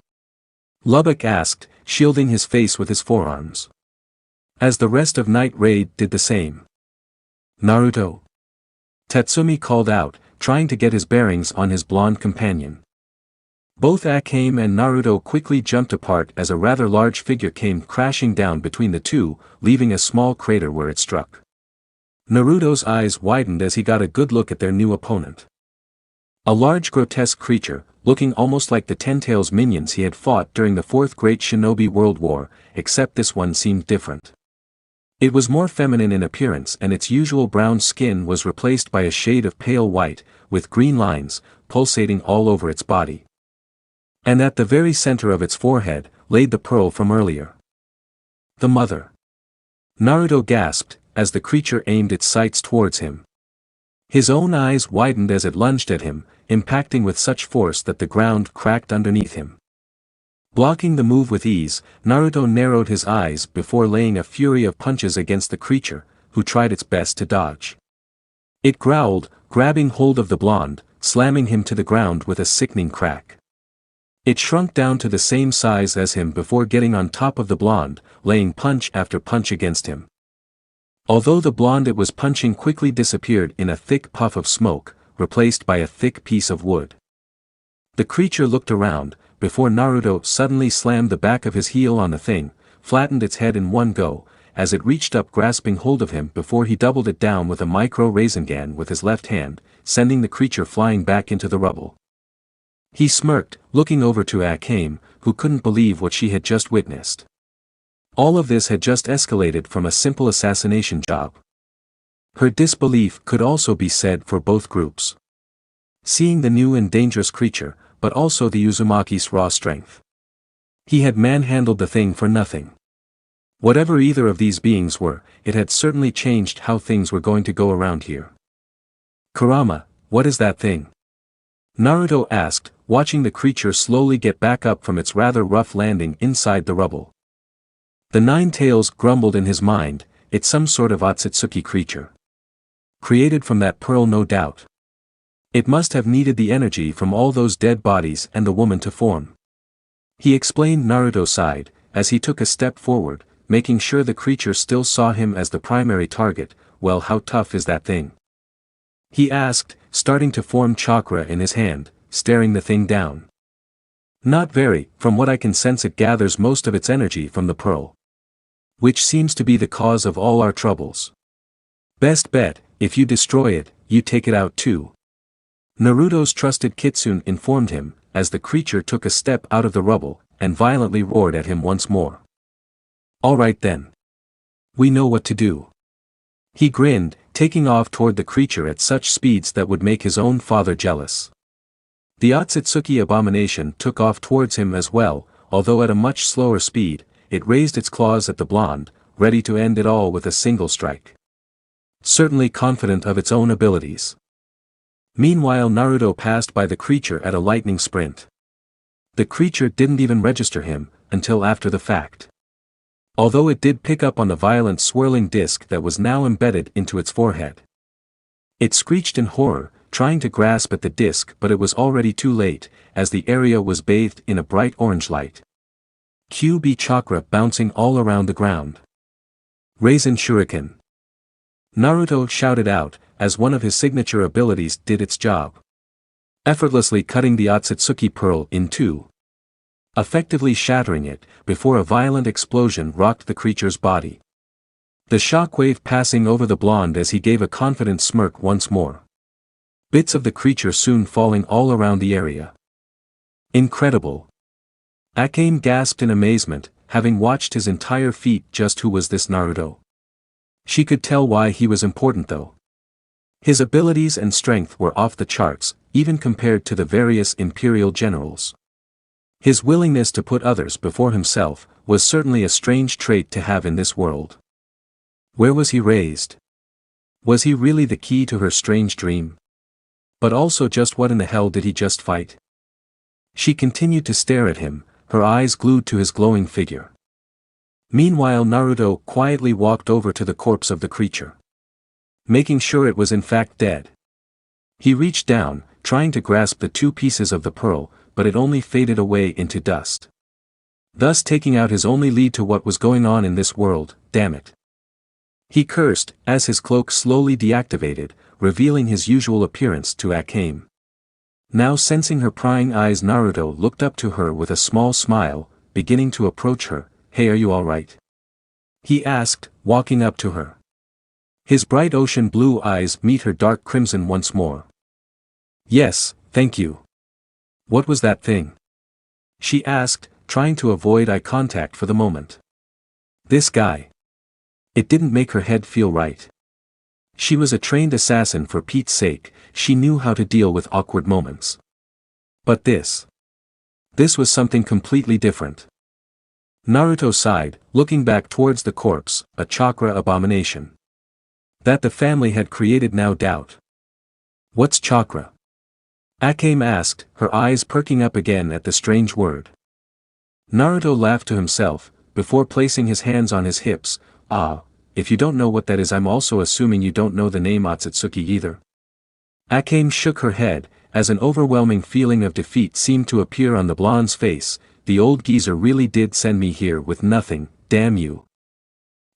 Lubbock asked, shielding his face with his forearms. As the rest of Night Raid did the same. "Naruto!" Tatsumi called out, trying to get his bearings on his blonde companion. Both Akame and Naruto quickly jumped apart as a rather large figure came crashing down between the two, leaving a small crater where it struck. Naruto's eyes widened as he got a good look at their new opponent. A large grotesque creature, looking almost like the Ten-Tails minions he had fought during the Fourth Great Shinobi World War, except this one seemed different. It was more feminine in appearance and its usual brown skin was replaced by a shade of pale white, with green lines, pulsating all over its body. And at the very center of its forehead, laid the pearl from earlier. "The mother!" Naruto gasped, as the creature aimed its sights towards him. His own eyes widened as it lunged at him, impacting with such force that the ground cracked underneath him. Blocking the move with ease, Naruto narrowed his eyes before laying a fury of punches against the creature, who tried its best to dodge. It growled, grabbing hold of the blonde, slamming him to the ground with a sickening crack. It shrunk down to the same size as him before getting on top of the blonde, laying punch after punch against him. Although the blonde it was punching quickly disappeared in a thick puff of smoke, replaced by a thick piece of wood. The creature looked around, before Naruto suddenly slammed the back of his heel on the thing, flattened its head in one go, as it reached up grasping hold of him before he doubled it down with a micro Rasengan with his left hand, sending the creature flying back into the rubble. He smirked, looking over to Akame, who couldn't believe what she had just witnessed. All of this had just escalated from a simple assassination job. Her disbelief could also be said for both groups. Seeing the new and dangerous creature, but also the Uzumaki's raw strength. He had manhandled the thing for nothing. Whatever either of these beings were, it had certainly changed how things were going to go around here. "Kurama, what is that thing?" Naruto asked, watching the creature slowly get back up from its rather rough landing inside the rubble. The Nine Tails grumbled in his mind, "It's some sort of akatsuki creature. Created from that pearl, no doubt. It must have needed the energy from all those dead bodies and the woman to form." He explained. Naruto sighed, as he took a step forward, making sure the creature still saw him as the primary target. "Well, how tough is that thing?" he asked, starting to form chakra in his hand, staring the thing down. "Not very, from what I can sense it gathers most of its energy from the pearl. Which seems to be the cause of all our troubles. Best bet, if you destroy it, you take it out too." Naruto's trusted Kitsune informed him, as the creature took a step out of the rubble, and violently roared at him once more. Alright then. We know what to do. He grinned, taking off toward the creature at such speeds that would make his own father jealous. The Akatsuki abomination took off towards him as well, although at a much slower speed. It raised its claws at the blonde, ready to end it all with a single strike. Certainly confident of its own abilities. Meanwhile Naruto passed by the creature at a lightning sprint. The creature didn't even register him, until after the fact. Although it did pick up on the violent swirling disc that was now embedded into its forehead. It screeched in horror, trying to grasp at the disc, but it was already too late, as the area was bathed in a bright orange light. QB chakra bouncing all around the ground. Raisin Shuriken. Naruto shouted out, as one of his signature abilities did its job. Effortlessly cutting the Otsutsuki pearl in two. Effectively shattering it, before a violent explosion rocked the creature's body. The shockwave passing over the blonde as he gave a confident smirk once more. Bits of the creature soon falling all around the area. Incredible. Akame gasped in amazement, having watched his entire feat. Just who was this Naruto? She could tell why he was important though. His abilities and strength were off the charts, even compared to the various imperial generals. His willingness to put others before himself was certainly a strange trait to have in this world. Where was he raised? Was he really the key to her strange dream? But also, just what in the hell did he just fight? She continued to stare at him, her eyes glued to his glowing figure. Meanwhile Naruto quietly walked over to the corpse of the creature. Making sure it was in fact dead. He reached down, trying to grasp the two pieces of the pearl, but it only faded away into dust. Thus taking out his only lead to what was going on in this world. Damn it. He cursed, as his cloak slowly deactivated, revealing his usual appearance to Akame. Now sensing her prying eyes, Naruto looked up to her with a small smile, beginning to approach her. Hey, are you alright? He asked, walking up to her. His bright ocean blue eyes meet her dark crimson once more. Yes, thank you. What was that thing? She asked, trying to avoid eye contact for the moment. This guy. It didn't make her head feel right. She was a trained assassin, for Pete's sake. She knew how to deal with awkward moments. But this was something completely different. Naruto sighed, looking back towards the corpse, a chakra abomination. That the family had created, no doubt. What's chakra? Akame asked, her eyes perking up again at the strange word. Naruto laughed to himself, before placing his hands on his hips. If you don't know what that is, I'm also assuming you don't know the name Otsutsuki either. Akame shook her head, as an overwhelming feeling of defeat seemed to appear on the blonde's face. The old geezer really did send me here with nothing, damn you.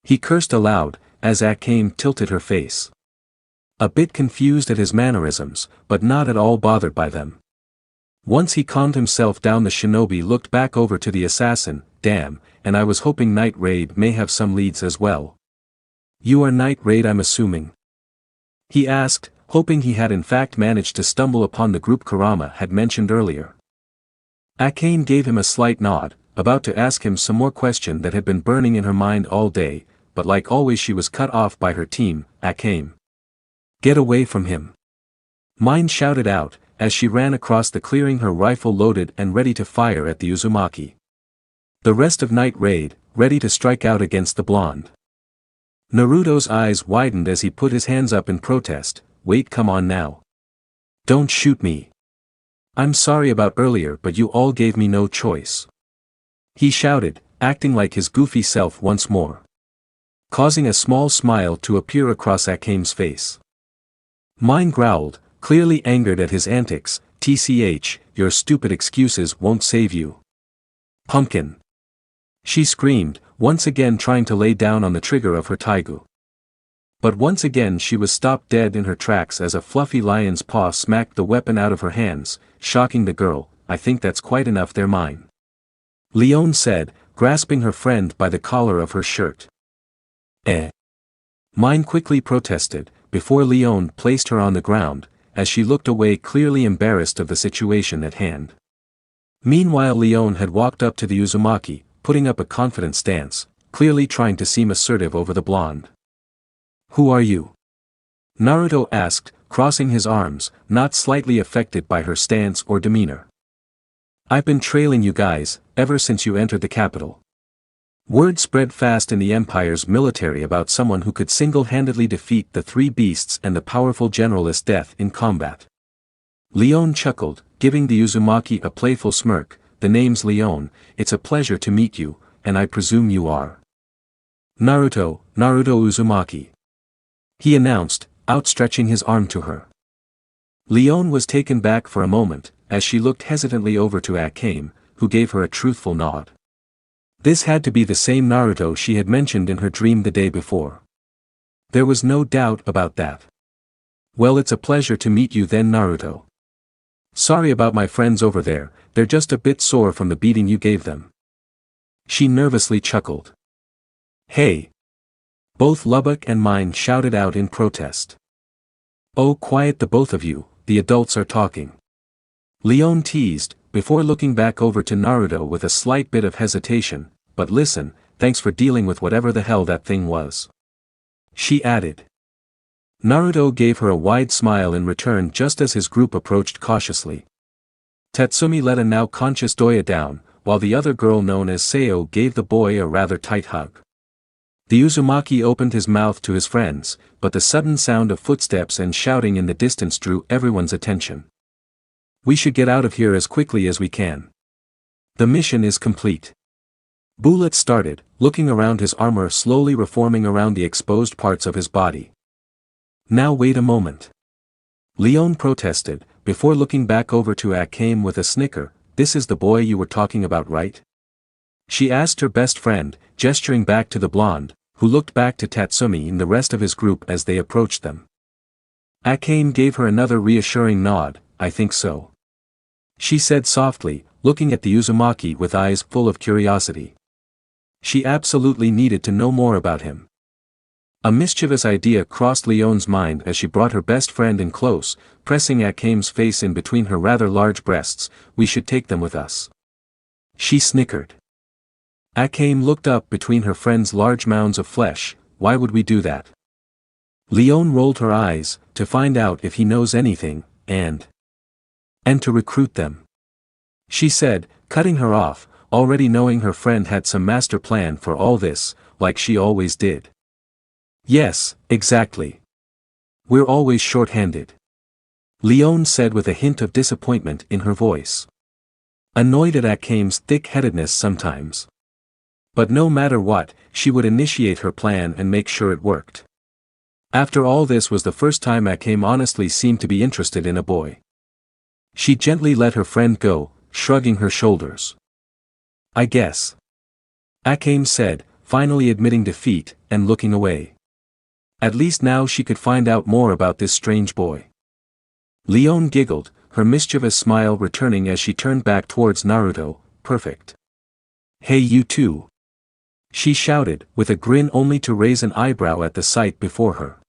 He cursed aloud, as Akame tilted her face. A bit confused at his mannerisms, but not at all bothered by them. Once he calmed himself down, the shinobi looked back over to the assassin. Damn, and I was hoping Night Raid may have some leads as well. You are Night Raid, I'm assuming? He asked, hoping he had in fact managed to stumble upon the group Kurama had mentioned earlier. Akame gave him a slight nod, about to ask him some more question that had been burning in her mind all day, but like always she was cut off by her team. Akame. Get away from him. Mine shouted out, as she ran across the clearing, her rifle loaded and ready to fire at the Uzumaki. The rest of Night Raid, ready to strike out against the blonde. Naruto's eyes widened as he put his hands up in protest. Wait, come on now. Don't shoot me. I'm sorry about earlier, but you all gave me no choice. He shouted, acting like his goofy self once more. Causing a small smile to appear across Akame's face. Mine growled, clearly angered at his antics. TCH, your stupid excuses won't save you. Pumpkin. She screamed, once again trying to lay down on the trigger of her taigu. But once again she was stopped dead in her tracks as a fluffy lion's paw smacked the weapon out of her hands, shocking the girl. I think that's quite enough, they're mine. Leon said, grasping her friend by the collar of her shirt. Mine quickly protested, before Leon placed her on the ground, as she looked away, clearly embarrassed of the situation at hand. Meanwhile Leon had walked up to the Uzumaki, putting up a confident stance. clearly trying to seem assertive over the blonde. "Who are you?" Naruto asked, crossing his arms, not slightly affected by her stance or demeanor. "I've been trailing you guys, ever since you entered the capital." Word spread fast in the Empire's military about someone who could single-handedly defeat the three beasts and the powerful general Esdeath in combat. Leon chuckled, giving the Uzumaki a playful smirk. "The name's Leon, it's a pleasure to meet you, and I presume you are Naruto Uzumaki," he announced, outstretching his arm to her. Leon was taken back for a moment, as she looked hesitantly over to Akame, who gave her a truthful nod. This had to be the same Naruto she had mentioned in her dream the day before. There was no doubt about that. "Well, it's a pleasure to meet you then, Naruto. Sorry about my friends over there, they're just a bit sore from the beating you gave them." She nervously chuckled. "Hey!" Both Lubbock and Mine shouted out in protest. "Oh, quiet the both of you, the adults are talking," Leon teased, before looking back over to Naruto with a slight bit of hesitation. "But listen, thanks for dealing with whatever the hell that thing was," she added. Naruto gave her a wide smile in return just as his group approached cautiously. Tatsumi let a now conscious Doya down, while the other girl known as Seo gave the boy a rather tight hug. The Uzumaki opened his mouth to his friends, but the sudden sound of footsteps and shouting in the distance drew everyone's attention. "We should get out of here as quickly as we can. The mission is complete." Bullet started, looking around, his armor slowly reforming around the exposed parts of his body. "Now wait a moment," Leon protested, before looking back over to Akame with a snicker. "This is the boy you were talking about, right?" she asked her best friend, gesturing back to the blonde, who looked back to Tatsumi and the rest of his group as they approached them. Akame gave her another reassuring nod. "I think so," she said softly, looking at the Uzumaki with eyes full of curiosity. She absolutely needed to know more about him. A mischievous idea crossed Leon's mind as she brought her best friend in close, pressing Akame's face in between her rather large breasts. "We should take them with us," she snickered. Akame looked up between her friend's large mounds of flesh. "Why would we do that?" Leon rolled her eyes, "To find out if he knows anything, and to recruit them," she said, cutting her off, already knowing her friend had some master plan for all this, like she always did. "Yes, exactly. We're always short-handed," Leon said with a hint of disappointment in her voice. Annoyed at Akame's thick-headedness sometimes. But no matter what, she would initiate her plan and make sure it worked. After all, this was the first time Akame honestly seemed to be interested in a boy. She gently let her friend go, shrugging her shoulders. "I guess," Akame said, finally admitting defeat, and looking away. At least now she could find out more about this strange boy. Leon giggled, her mischievous smile returning as she turned back towards Naruto. "Perfect. Hey, you too," she shouted, with a grin only to raise an eyebrow at the sight before her.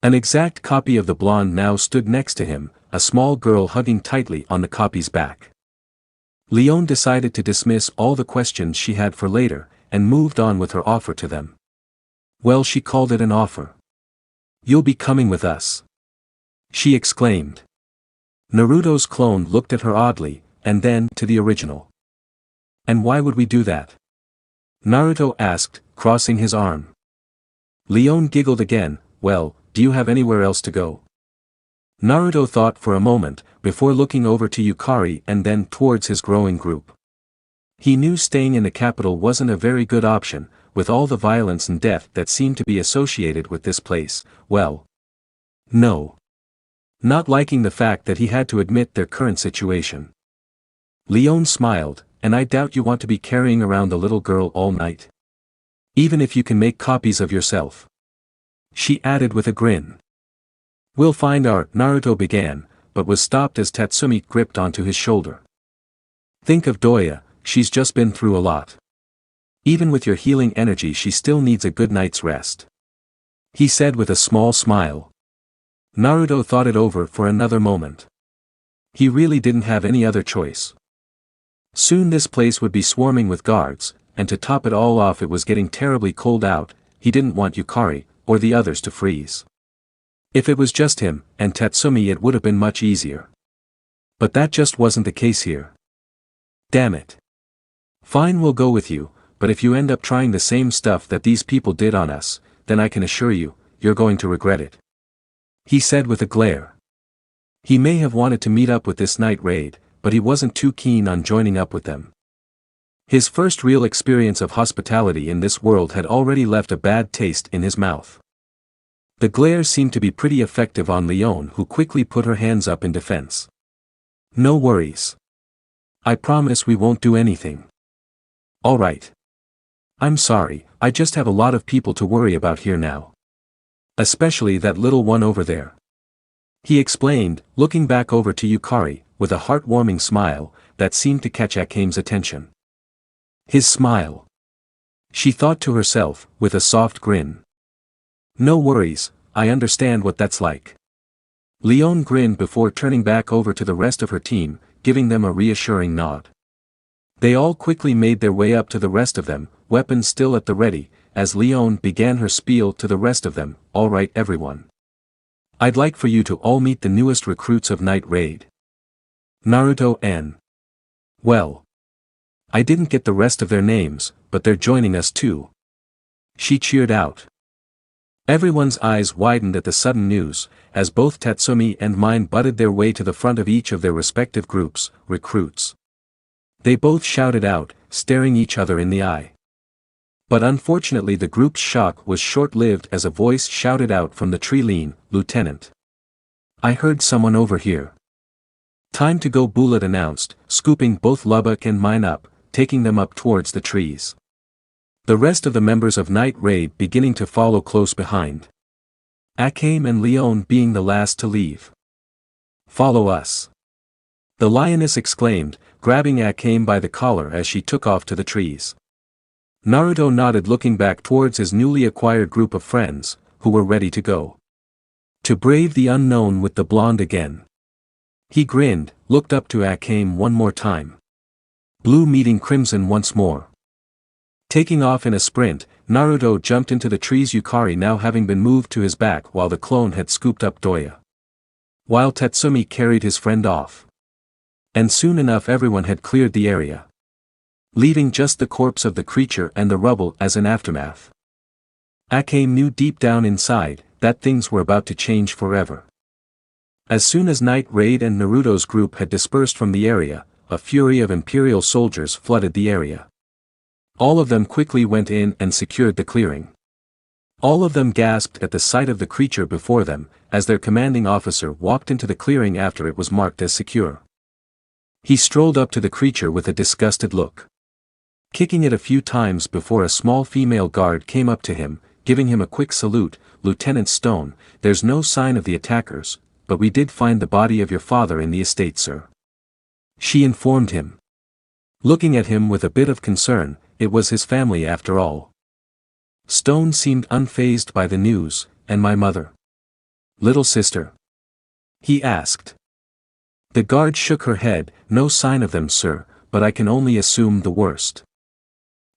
An exact copy of the blonde now stood next to him, a small girl hugging tightly on the copy's back. Leon decided to dismiss all the questions she had for later, and moved on with her offer to them. Well, she called it an offer. "You'll be coming with us," she exclaimed. Naruto's clone looked at her oddly, and then to the original. "And why would we do that?" Naruto asked, crossing his arm. Leon giggled again. "Well, do you have anywhere else to go?" Naruto thought for a moment, before looking over to Yukari and then towards his growing group. He knew staying in the capital wasn't a very good option, with all the violence and death that seemed to be associated with this place. Well, no. Not liking the fact that he had to admit their current situation. Leon smiled. "And I doubt you want to be carrying around the little girl all night. Even if you can make copies of yourself," she added with a grin. "We'll find our," Naruto began, but was stopped as Tatsumi gripped onto his shoulder. "Think of Doya, she's just been through a lot. Even with your healing energy she still needs a good night's rest," he said with a small smile. Naruto thought it over for another moment. He really didn't have any other choice. Soon this place would be swarming with guards, and to top it all off it was getting terribly cold out. He didn't want Yukari, or the others to freeze. If it was just him, and Tatsumi, it would have been much easier. But that just wasn't the case here. Damn it. Fine, we'll go with you, but if you end up trying the same stuff that these people did on us, then I can assure you, you're going to regret it. He said with a glare. He may have wanted to meet up with this night raid, but he wasn't too keen on joining up with them. His first real experience of hospitality in this world had already left a bad taste in his mouth. The glare seemed to be pretty effective on Leone, who quickly put her hands up in defense. No worries. I promise we won't do anything. All right. I'm sorry, I just have a lot of people to worry about here now. Especially that little one over there. He explained, looking back over to Yukari, with a heartwarming smile, that seemed to catch Akame's attention. His smile. She thought to herself, with a soft grin. No worries, I understand what that's like. Leone grinned before turning back over to the rest of her team, giving them a reassuring nod. They all quickly made their way up to the rest of them, weapons still at the ready, as Leone began her spiel to the rest of them. All right everyone. I'd like for you to all meet the newest recruits of Night Raid. Naruto and... Well. I didn't get the rest of their names, but they're joining us too. She cheered out. Everyone's eyes widened at the sudden news, as both Tatsumi and mine butted their way to the front of each of their respective groups, recruits. They both shouted out, staring each other in the eye. But unfortunately the group's shock was short-lived as a voice shouted out from the tree line, Lieutenant. I heard someone over here. Time to go, Bullet announced, scooping both Lubbock and mine up, taking them up towards the trees. The rest of the members of Night Raid beginning to follow close behind. Akame and Leone being the last to leave. Follow us. The lioness exclaimed, grabbing Akame by the collar as she took off to the trees. Naruto nodded, looking back towards his newly acquired group of friends, who were ready to go. To brave the unknown with the blonde again. He grinned, looked up to Akame one more time. Blue meeting crimson once more. Taking off in a sprint, Naruto jumped into the trees, Yukari now having been moved to his back while the clone had scooped up Doya. While Tatsumi carried his friend off. And soon enough everyone had cleared the area. Leaving just the corpse of the creature and the rubble as an aftermath. Akame knew deep down inside, that things were about to change forever. As soon as Night Raid and Naruto's group had dispersed from the area, a fury of Imperial soldiers flooded the area. All of them quickly went in and secured the clearing. All of them gasped at the sight of the creature before them, as their commanding officer walked into the clearing after it was marked as secure. He strolled up to the creature with a disgusted look. Kicking it a few times before a small female guard came up to him, giving him a quick salute. Lieutenant Stone, there's no sign of the attackers, but we did find the body of your father in the estate, sir. She informed him. Looking at him with a bit of concern, it was his family after all. Stone seemed unfazed by the news. And my mother? Little sister? He asked. The guard shook her head. No sign of them, sir, but I can only assume the worst.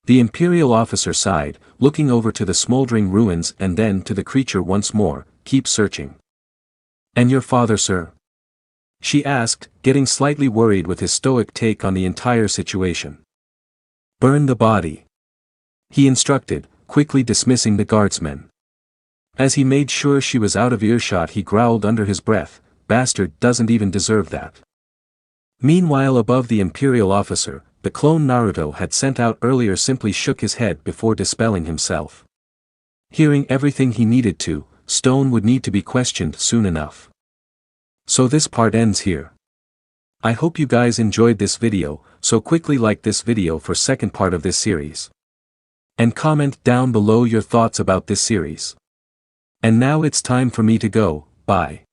The Imperial officer sighed, looking over to the smoldering ruins and then to the creature once more. Keep searching. And your father, sir? She asked, getting slightly worried with his stoic take on the entire situation. Burn the body. He instructed, quickly dismissing the guardsmen. As he made sure she was out of earshot, he growled under his breath, bastard doesn't even deserve that. Meanwhile, above the Imperial officer, the clone Naruto had sent out earlier simply shook his head before dispelling himself. Hearing everything he needed to, Stone would need to be questioned soon enough. So this part ends here. I hope you guys enjoyed this video, so quickly like this video for second part of this series. And comment down below your thoughts about this series. And now it's time for me to go, bye.